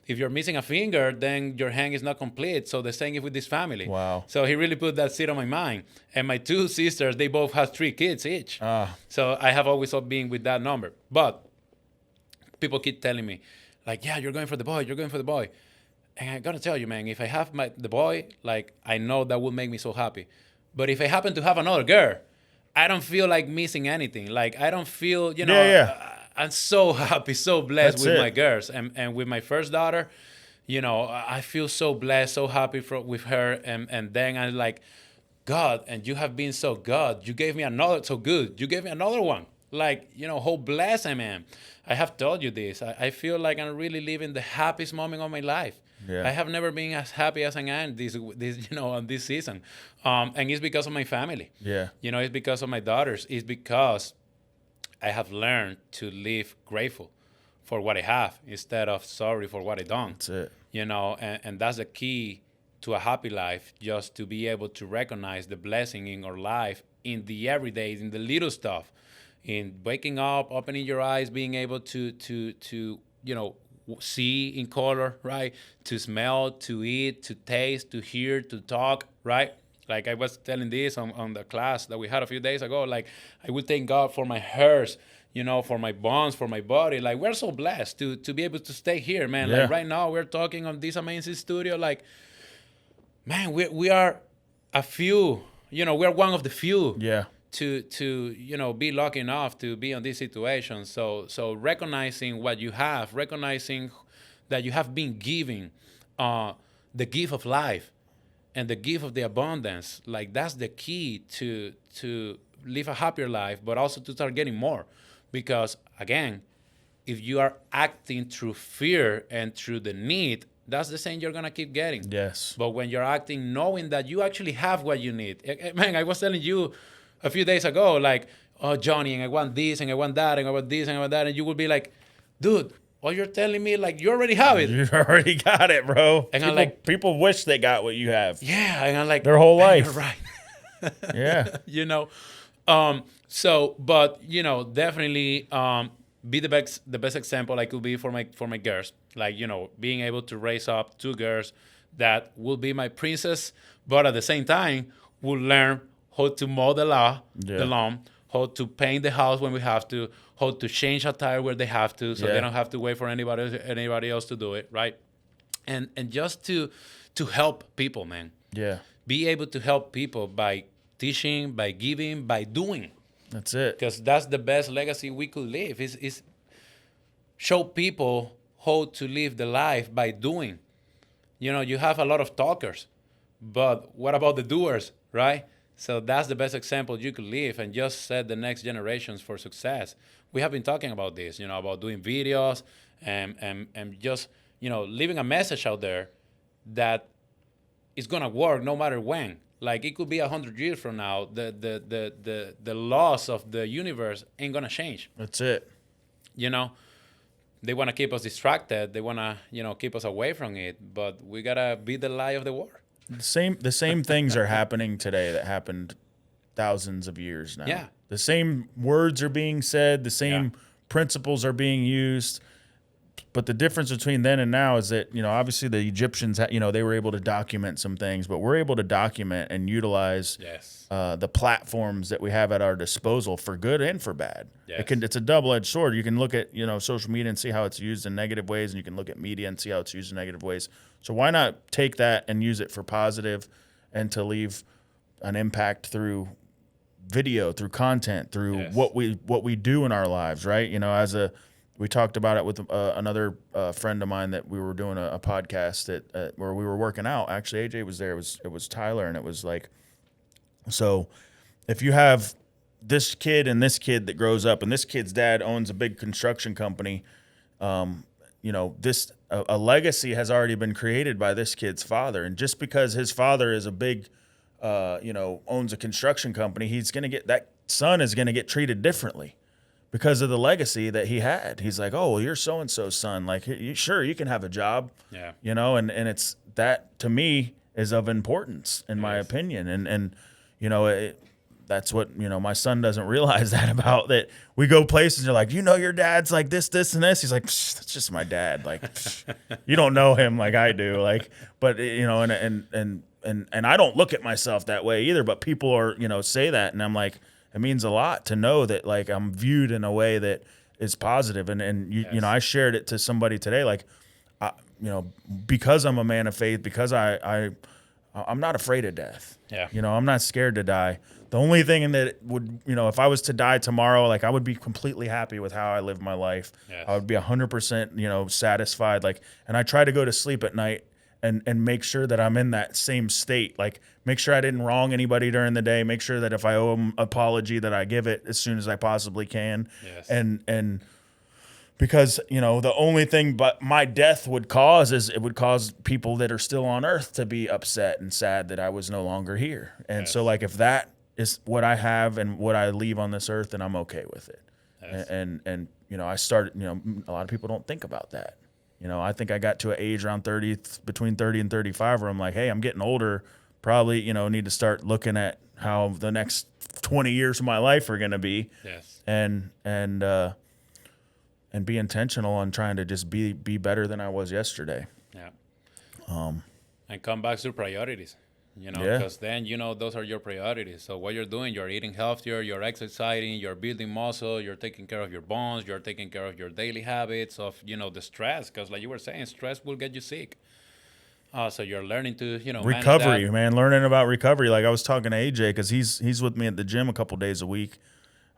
if you're missing a finger, then your hand is not complete. So the same is with this family. Wow. So he really put that seed on my mind. And my 2 sisters, they both have 3 kids each. So I have always been with that number. But people keep telling me, like, yeah, you're going for the boy, you're going for the boy. And I gotta tell you, man, if I have the boy, like, I know that will make me so happy. But if I happen to have another girl, I don't feel like missing anything. Like, I don't feel, I'm so happy, so blessed with my girls. And with my first daughter, I feel so blessed, so happy with her. And then I'm like, God, and you have been so good. You gave me so good. You gave me another one. Like, how blessed I am. I have told you this. I feel like I'm really living the happiest moment of my life. Yeah. I have never been as happy as I am on this season. And it's because of my family. Yeah. It's because of my daughters. It's because I have learned to live grateful for what I have instead of sorry for what I don't. That's it. And that's the key to a happy life, just to be able to recognize the blessing in our life in the everydays, in the little stuff, in waking up, opening your eyes, being able to see in color, right? To smell, to eat, to taste, to hear, to talk, right? Like I was telling this on the class that we had a few days ago, like I would thank God for my hairs, for my bones, for my body. Like we're so blessed to be able to stay here, man. Yeah. Like right now we're talking on this amazing studio. Like, man, we are a few, we're one of the few. Yeah. To be lucky enough to be in this situation. So recognizing what you have, recognizing that you have been given the gift of life and the gift of the abundance, like that's the key to live a happier life, but also to start getting more. Because again, if you are acting through fear and through the need, that's the same you're gonna keep getting. Yes. But when you're acting knowing that you actually have what you need, man, I was telling you a few days ago, like, oh, Jonnie, and I want this, and I want that, and I want this, and I want that, and you will be like, dude, all you're telling me, like, you already have it. You already got it, bro. And I'm like, people wish they got what you have. yeah, and I'm like, their whole life. You're right. Yeah. But definitely be the best example I could be for my girls. Like, being able to raise up 2 girls that will be my princess, but at the same time will learn how to mow the lawn, how to paint the house when we have to, how to change a tire where they have to, so they don't have to wait for anybody else to do it, right? And just to help people, man. Yeah. Be able to help people by teaching, by giving, by doing. That's it. Because that's the best legacy we could live, is show people how to live the life by doing. You have a lot of talkers, but what about the doers, right? So that's the best example you could live and just set the next generations for success. We have been talking about this, about doing videos and just, leaving a message out there that is going to work no matter when. Like it could be 100 years from now, the laws of the universe ain't going to change. That's it. They want to keep us distracted. They want to, keep us away from it, but we got to be the light of the world. The same things are happening today that happened thousands of years now. Yeah. The same words are being said, the same principles are being used. But the difference between then and now is that, obviously the Egyptians, they were able to document some things, but we're able to document and utilize the platforms that we have at our disposal for good and for bad. Yes. It's a double-edged sword. You can look at, social media and see how it's used in negative ways, and you can look at media and see how it's used in negative ways. So why not take that and use it for positive and to leave an impact through video, through content, through what we do in our lives, right? we talked about it with another friend of mine that we were doing a podcast where we were working out. Actually, AJ was there. It was Tyler, and it was like, so if you have this kid and this kid that grows up, and this kid's dad owns a big construction company, this a legacy has already been created by this kid's father. And just because his father is a big, owns a construction company, that son is going to get treated differently because of the legacy that he had. He's like, oh, well, you're so-and-so's son. Like, sure, you can have a job. Yeah. And it's that, to me, is of importance in my opinion. And that's what, my son doesn't realize that about that. We go places and you're like, your dad's like this, and this. He's like, that's just my dad. Like, you don't know him like I do. Like, but and I don't look at myself that way either, but people are, say that. And I'm like, it means a lot to know that like I'm viewed in a way that is positive. And I shared it to somebody today. Like, because I'm a man of faith, because I'm not afraid of death. Yeah. I'm not scared to die. The only thing that would, if I was to die tomorrow, like I would be completely happy with how I live my life. Yes. I would be 100%, satisfied. Like, and I try to go to sleep at night and make sure that I'm in that same state. Like, make sure I didn't wrong anybody during the day. Make sure that if I owe them an apology, that I give it as soon as I possibly can. Yes. And because, the only thing but my death would cause is it would cause people that are still on earth to be upset and sad that I was no longer here. And so like, if that is what I have and what I leave on this earth, then I'm okay with it. Yes. And I started, a lot of people don't think about that. I think I got to an age around between 30 and 35 where I'm like, hey, I'm getting older. Probably, need to start looking at how the next 20 years of my life are going to be. Yes. And be intentional on trying to just be better than I was yesterday. Yeah. And come back to priorities, because then, those are your priorities. So what you're doing, you're eating healthier, you're exercising, you're building muscle, you're taking care of your bones, you're taking care of your daily habits of, the stress. Because like you were saying, stress will get you sick. So you're learning to, recovery, man, learning about recovery. Like I was talking to AJ because he's with me at the gym a couple days a week.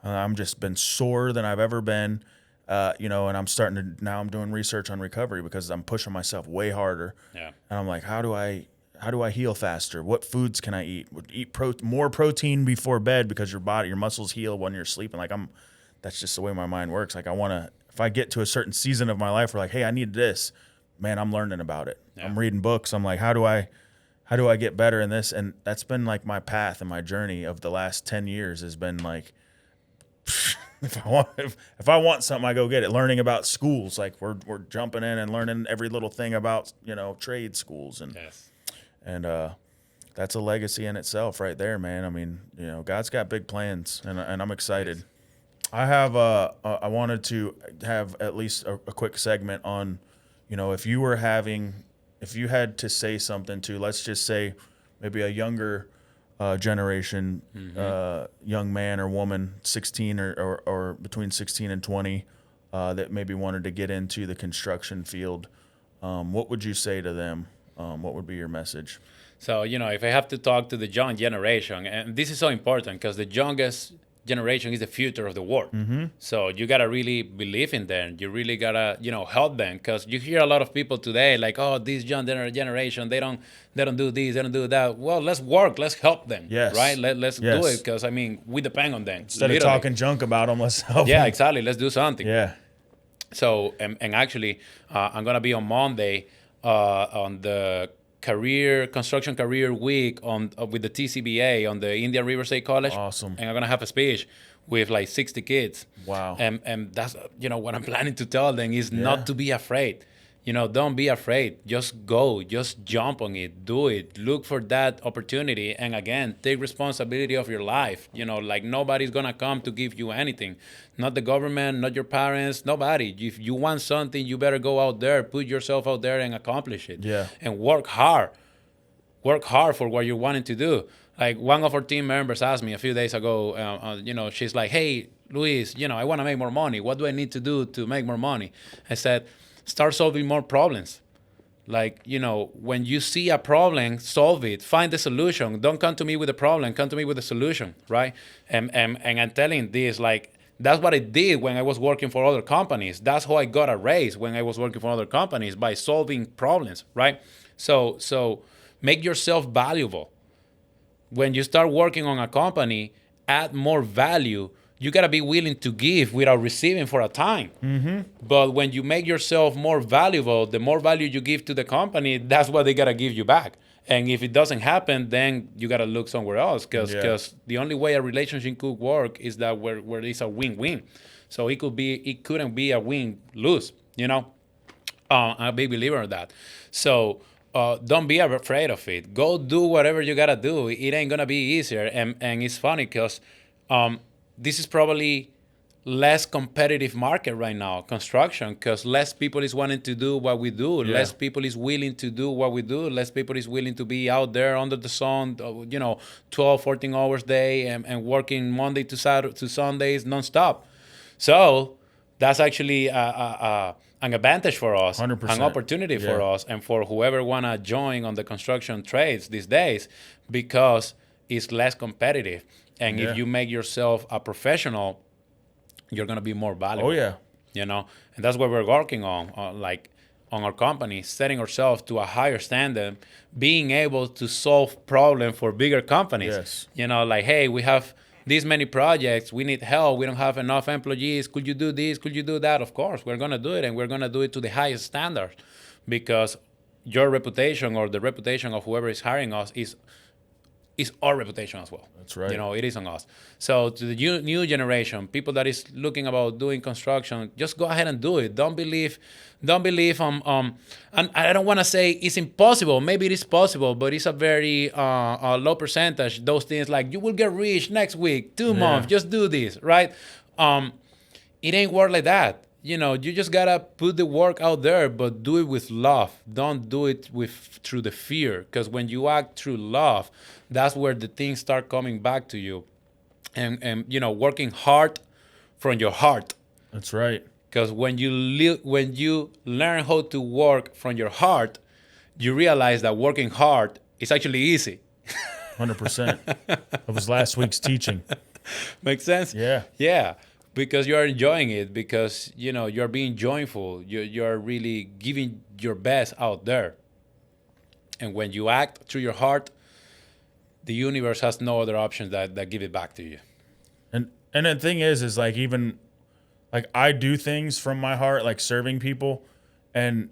I'm just been sorer than I've ever been. And now I'm doing research on recovery because I'm pushing myself way harder. Yeah. And I'm like, how do I heal faster? What foods can I eat? Eat more protein before bed because your muscles heal when you're sleeping. Like that's just the way my mind works. Like if I get to a certain season of my life where like, hey, I need this, man, I'm learning about it. Yeah. I'm reading books. I'm like, how do I get better in this? And that's been like my path and my journey of the last 10 years has been like, if I want something, I go get it. Learning about schools, like we're jumping in and learning every little thing about trade schools and that's a legacy in itself right there, man. I mean, God's got big plans and I'm excited. Yes. I wanted to have at least a quick segment on, if you had to say something to, let's just say maybe a younger generation, young man or woman, 16 or between 16 and 20, that maybe wanted to get into the construction field, what would you say to them? What would be your message? So, if I have to talk to the young generation, and this is so important because the youngest generation is the future of the world. Mm-hmm. So you got to really believe in them. You really got to, help them because you hear a lot of people today like, oh, this young generation, they don't do this, they don't do that. Well, let's work. Let's help them. Yes. Right? Let's do it because, we depend on them. Instead of talking junk about them, let's help them. Yeah, exactly. Let's do something. Yeah. So, and actually, I'm going to be on Monday on the construction career week with the TCBA on the Indian River State College. Awesome. And I'm gonna have a speech with like 60 kids. Wow. And that's what I'm planning to tell them is not to be afraid. Don't be afraid. Just go. Just jump on it. Do it. Look for that opportunity. And again, take responsibility of your life. Like nobody's going to come to give you anything. Not the government, not your parents, nobody. If you want something, you better go out there, put yourself out there and accomplish it. Yeah. And work hard. Work hard for what you're wanting to do. Like one of our team members asked me a few days ago, she's like, hey, Luis, I want to make more money. What do I need to do to make more money? I said, start solving more problems. Like, when you see a problem, solve it. Find the solution. Don't come to me with a problem. Come to me with a solution, right? And I'm telling this, like, That's what I did when I was working for other companies. That's how I got a raise when I was working for other companies, by solving problems, right? So make yourself valuable. When you start working on a company, add more value. You gotta be willing to give without receiving for a time. But when you make yourself more valuable, the more value you give to the company, that's what they gotta give you back. And if it doesn't happen, then you gotta look somewhere else, because the only way a relationship could work is that where it's a win-win. So it couldn't be a win-lose. I'm a big believer in that. So don't be afraid of it. Go do whatever you gotta do. It ain't gonna be easier. And it's funny because this is probably less competitive market right now, construction, because less people is wanting to do what we do. Yeah. Less people is willing to do what we do. Less people is willing to be out there under the sun, 12, 14 hours a day and working Monday to Saturday to Sundays nonstop. So that's actually an advantage for us, 100%. An opportunity for us, and for whoever want to join on the construction trades these days, because it's less competitive. And if you make yourself a professional, you're going to be more valuable. Oh, yeah. And that's what we're working on our company, setting ourselves to a higher standard, being able to solve problems for bigger companies. Yes. Hey, we have these many projects, we need help, we don't have enough employees, could you do this, could you do that? Of course, we're going to do it, and we're going to do it to the highest standard, because your reputation, or the reputation of whoever is hiring us, is our reputation as well. That's right. It is on us. So to the new generation, people that is looking about doing construction, just go ahead and do it. Don't believe and I don't want to say it's impossible. Maybe it is possible, but it's a very low percentage. Those things like, you will get rich next week, 2 months, just do this, right? It ain't work like that. You just gotta put the work out there, but do it with love. Don't do it through the fear, because when you act through love, that's where the things start coming back to you. And working hard from your heart. That's right. Because when you learn how to work from your heart, you realize that working hard is actually easy. 100%. That was last week's teaching. Make sense? Yeah. Yeah. Because you are enjoying it, because you're being joyful, you're really giving your best out there. And when you act through your heart, the universe has no other options that give it back to you. And the thing is like, even like, I do things from my heart, like serving people, and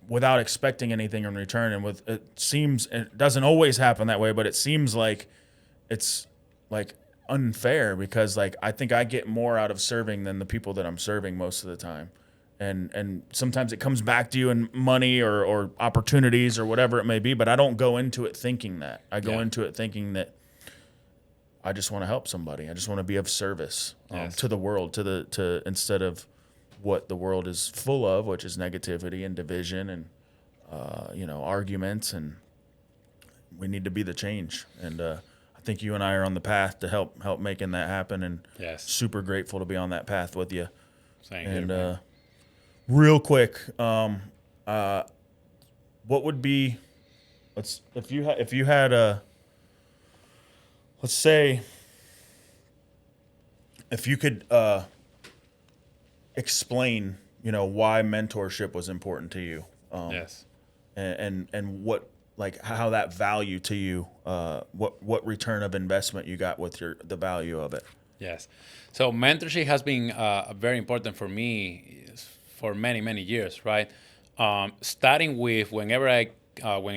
without expecting anything in return. And it doesn't always happen that way, but it seems like it's like unfair, because like, I think I get more out of serving than the people that I'm serving most of the time. And sometimes it comes back to you in money or opportunities or whatever it may be, but I don't go into it thinking that. I go into it thinking that I just want to help somebody. I just want to be of service to the world, to instead of what the world is full of, which is negativity and division and arguments. And we need to be the change. And I think you and I are on the path to help making that happen. And super grateful to be on that path with you. Same and here, real quick, what would be, if you had a, let's say, if you could explain, why mentorship was important to you, and what, like, how that value to you, what return of investment you got with the value of it. Yes. So mentorship has been very important for me for many, many years, right? Starting with when I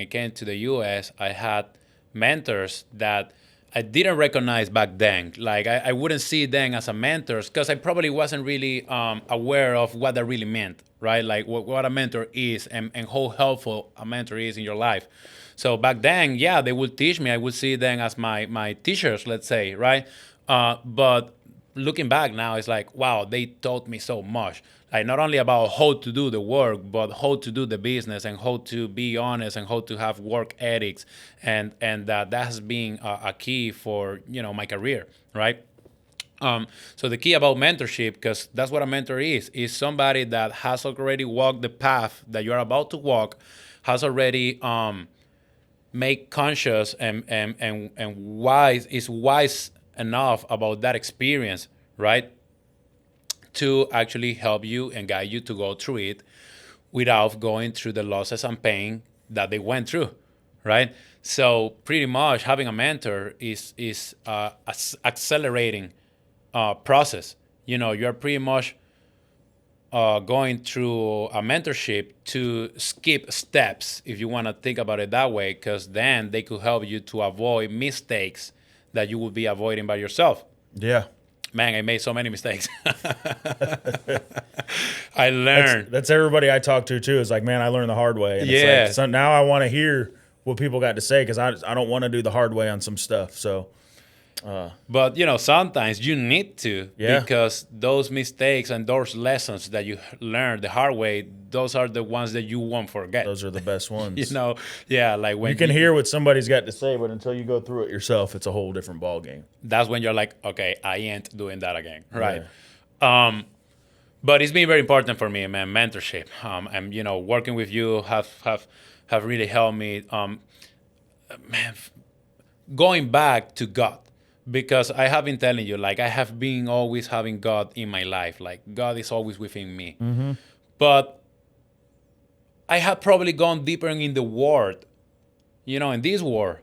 came to the U.S., I had mentors that I didn't recognize back then. Like, I wouldn't see them as a mentors, because I probably wasn't really aware of what that really meant, right? Like what a mentor is, and how helpful a mentor is in your life. So back then, they would teach me. I would see them as my teachers, let's say, right? But looking back now, it's like, wow, they taught me so much. Like, not only about how to do the work, but how to do the business, and how to be honest, and how to have work ethics. And that has been a key for, my career, right? So the key about mentorship, because that's what a mentor is somebody that has already walked the path that you're about to walk, has already made conscious and wise enough about that experience, right? to actually help you and guide you to go through it without going through the losses and pain that they went through, right? So pretty much having a mentor is accelerating process. You're pretty much going through a mentorship to skip steps, if you want to think about it that way, because then they could help you to avoid mistakes that you would be avoiding by yourself. Yeah. Man, I made so many mistakes. I learned. That's everybody I talk to too. Is like, man, I learned the hard way. And Yeah. It's like, so now I want to hear what people got to say because I don't want to do the hard way on some stuff. So. But sometimes you need to, Yeah. because those mistakes and those lessons that you learn the hard way, those are the ones that you won't forget. Those are the best ones. Yeah, like when you can hear what somebody's got to say, but until you go through it yourself, it's a whole different ball game. That's when you're like, okay, I ain't doing that again, right? Yeah. But it's been very important for me, man. Mentorship, and working with you have really helped me. Man, going back to God. Because I have been telling you, like, I have been always having God in my life. Like, God is always within me. Mm-hmm. But I have probably gone deeper in the world, in this world,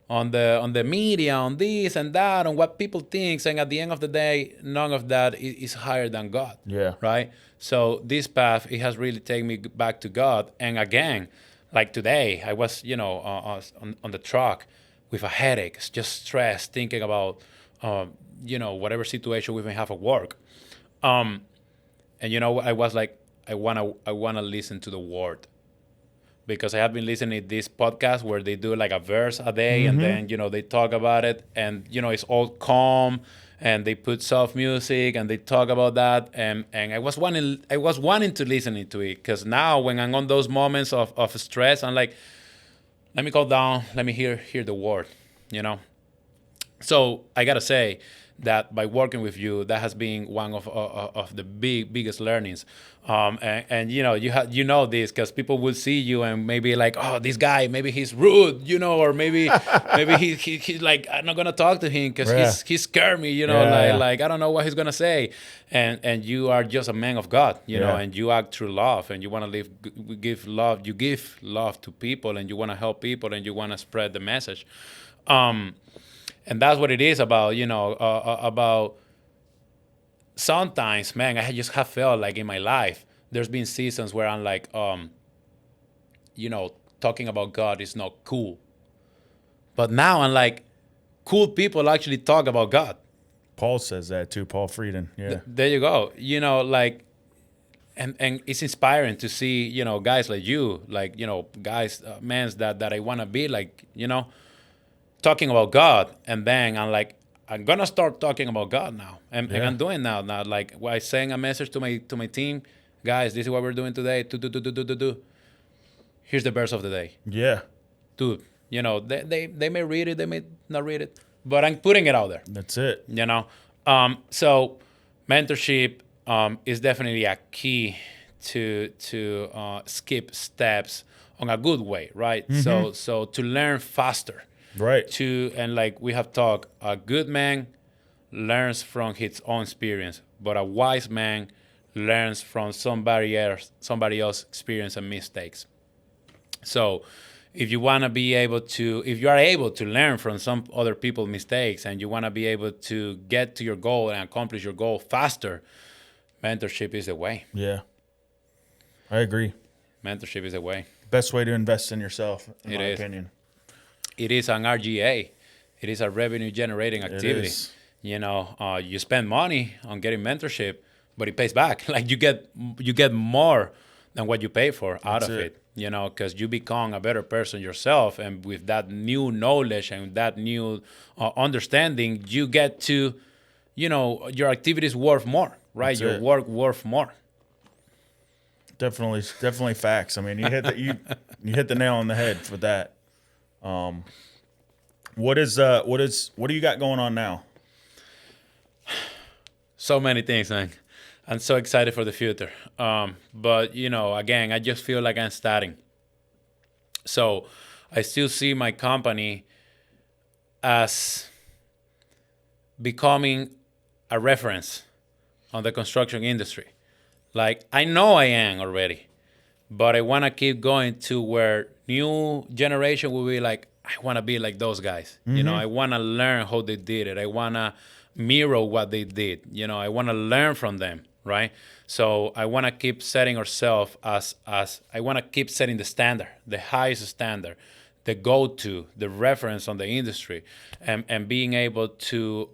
on the media, on this and that, on what people think. And at the end of the day, none of that is higher than God. Yeah. Right? So this path, it has really taken me back to God. And again, like today, I was, on the truck, with a headache, just stressed, thinking about, whatever situation we may have at work. And I was like, I wanna listen to the word. Because I have been listening to this podcast where they do like a verse a day, mm-hmm. and then, they talk about it, and, it's all calm, and they put soft music, and they talk about that, and I was wanting to listen to it, because now when I'm on those moments of stress, I'm like, let me calm down. Let me hear the word, So I gotta say that by working with you, that has been one of the biggest learnings. And you know this because people will see you and maybe like, oh, this guy, maybe he's rude, or maybe he's like, I'm not gonna talk to him because he scared me, like I don't know what he's gonna say. And you are just a man of God, and you act through love, and you want to give love. You give love to people, and you want to help people, and you want to spread the message. And that's what it is about, about sometimes, man, I just have felt like in my life, there's been seasons where I'm like, talking about God is not cool. But now I'm like, cool people actually talk about God. Paul says that too, Paul Frieden. Yeah. There you go. Like, and it's inspiring to see, guys like you, like, guys, men that I want to be like, talking about God, and then I'm like, I'm gonna start talking about God now, and I'm doing now. Like, I send a message to my team, guys. This is what we're doing today. Do. Here's the verse of the day. Yeah, dude. They may read it, they may not read it, but I'm putting it out there. That's it. So mentorship is definitely a key to skip steps on a good way, right? Mm-hmm. So to learn faster. Right. And like we have talked, a good man learns from his own experience, but a wise man learns from somebody else's experience and mistakes. So if you are able to learn from some other people's mistakes, and you want to be able to get to your goal and accomplish your goal faster, mentorship is the way. Yeah, I agree. Mentorship is the way. Best way to invest in yourself, in my opinion. It is an RGA. It is a revenue generating activity. You spend money on getting mentorship, but it pays back. Like you get more than what you pay for out of it. Because you become a better person yourself, and with that new knowledge and that new understanding, you get to, your activity is worth more, right? Your work worth more. Definitely facts. I mean, you hit the nail on the head for that. What do you got going on now? So many things, man. I'm so excited for the future. But again, I just feel like I'm starting. So I still see my company as becoming a reference on the construction industry. Like, I know I am already, but I want to keep going to where new generation will be like, I want to be like those guys. You know, I want to learn how they did it. I want to mirror what they did. You know, I want to learn from them, right? So I want to keep setting ourselves as I want to keep setting the standard, the highest standard, the go-to, the reference on the industry, and being able to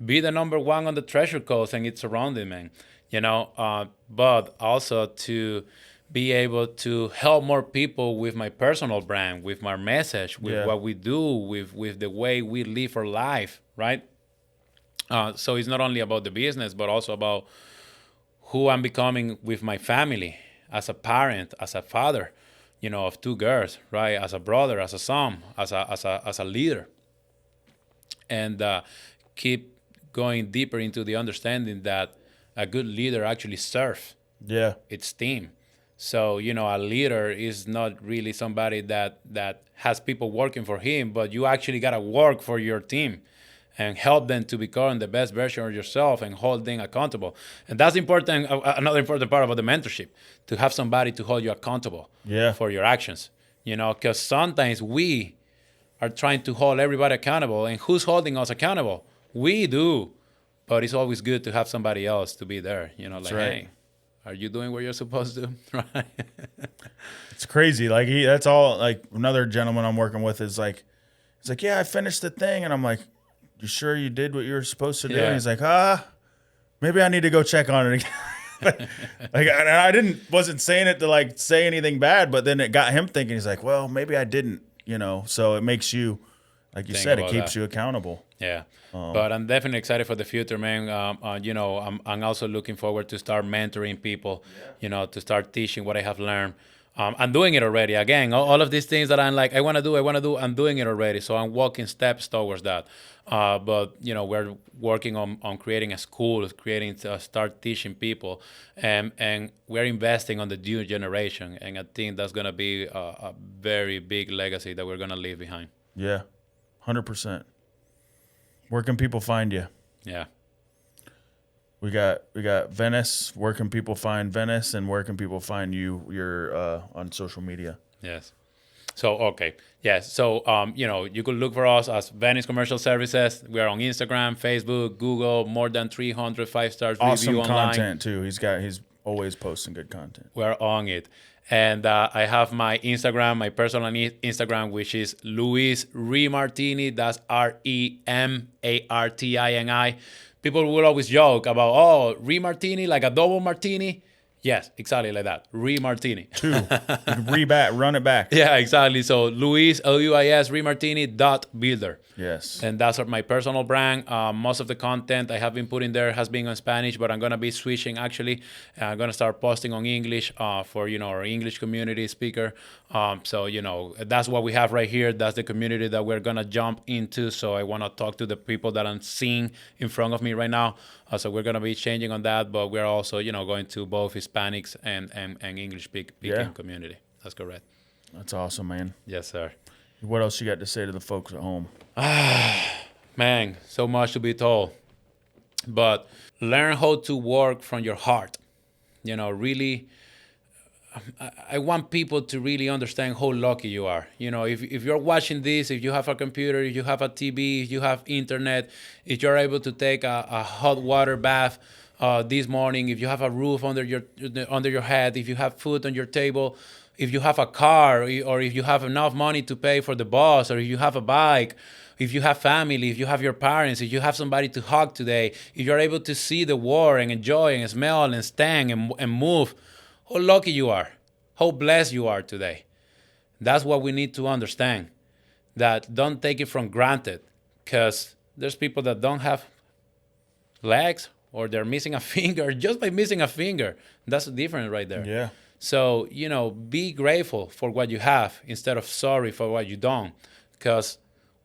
be the number one on the treasure coast and its surrounding, man. You know, but also to be able to help more people with my personal brand, with my message, with what we do, with the way we live our life, right? So it's not only about the business, but also about who I'm becoming with my family, as a parent, as a father, you know, of 2 girls, right? As a brother, as a son, as a leader, and keep going deeper into the understanding that a good leader actually serves its team. So, you know, a leader is not really somebody that has people working for him, but you actually got to work for your team and help them to become the best version of yourself and hold them accountable. And that's important. Another important part about the mentorship, to have somebody to hold you accountable for your actions. You know, because sometimes we are trying to hold everybody accountable, and who's holding us accountable? We do. But it's always good to have somebody else to be there. You know, like, hey, are you doing what you're supposed to? Right? It's crazy. Like, that's all. Like, another gentleman I'm working with is like, he's like, yeah, I finished the thing, and I'm like, you sure you did what you were supposed to do? And he's like, maybe I need to go check on it again. Like, and I wasn't saying it to like say anything bad, but then it got him thinking. He's like, well, maybe I didn't, you know. So it makes you, like you said, it keeps you accountable. Yeah. But I'm definitely excited for the future, man. You know, I'm also looking forward to start mentoring people, you know, to start teaching what I have learned. I'm doing it already. Again, all of these things that I'm like, I want to do, I'm doing it already. So I'm walking steps towards that. But, you know, we're working on creating a school, start teaching people. And we're investing on the new generation. And I think that's going to be a very big legacy that we're going to leave behind. Yeah, 100%. Where can people find you? Yeah. We got Venice. Where can people find Venice, and where can people find you? You're on social media. Yes. So, okay. Yes. So, you know, you could look for us as Venice Commercial Services. We are on Instagram, Facebook, Google, more than 300 5-star review online. Awesome content too. He's always posting good content. We're on it. And I have my Instagram, my personal Instagram, which is Luis Remartini. That's Remartini. People will always joke about, Remartini, like a double martini. Yes, exactly like that. Remartini. 2. Run it back. Yeah, exactly. So Luis, Luis, Remartini.builder. Yes. And that's my personal brand. Most of the content I have been putting there has been in Spanish, but I'm going to be switching actually. I'm going to start posting on English for, you know, our English community speaker. So, you know, that's what we have right here. That's the community that we're going to jump into. So I want to talk to the people that I'm seeing in front of me right now. So we're going to be changing on that, but we're also, you know, going to both Hispanics and English speaking community. That's correct. That's awesome, man. Yes, sir. What else you got to say to the folks at home? Man, so much to be told. But learn how to work from your heart. You know, really, I want people to really understand how lucky you are. You know, if you're watching this, if you have a computer, if you have a TV, if you have internet, if you're able to take a hot water bath this morning, if you have a roof under your head, if you have food on your table, if you have a car, or if you have enough money to pay for the bus, or if you have a bike, if you have family, if you have your parents, if you have somebody to hug today, if you're able to see the world and enjoy and smell and stand and move, how lucky you are, how blessed you are today. That's what we need to understand. That don't take it for granted, because there's people that don't have legs, or they're missing a finger. Just by missing a finger, that's the difference right there. Yeah. So, you know, be grateful for what you have instead of sorry for what you don't. Because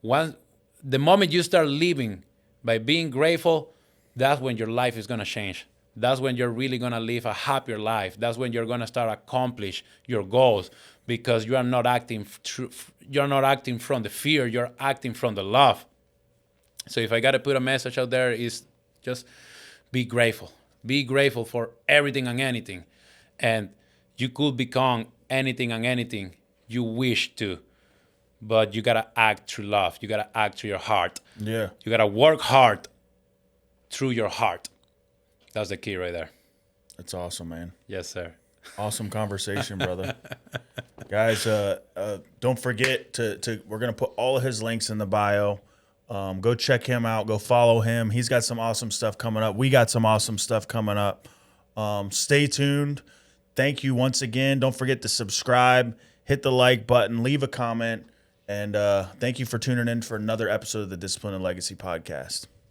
the moment you start living by being grateful, that's when your life is going to change. That's when you're really going to live a happier life. That's when you're going to start accomplish your goals, because you are not acting from the fear, you're acting from the love. So if I got to put a message out there, is just be grateful. Be grateful for everything and anything. And you could become anything and anything you wish to. But you got to act through love. You got to act through your heart. Yeah. You got to work hard through your heart. That's the key right there. That's awesome, man. Yes, sir. Awesome conversation, brother. Guys, don't forget to we're going to put all of his links in the bio. Go check him out. Go follow him. He's got some awesome stuff coming up. We got some awesome stuff coming up. Stay tuned. Thank you once again. Don't forget to subscribe, hit the like button, leave a comment, and thank you for tuning in for another episode of the Discipline and Legacy podcast.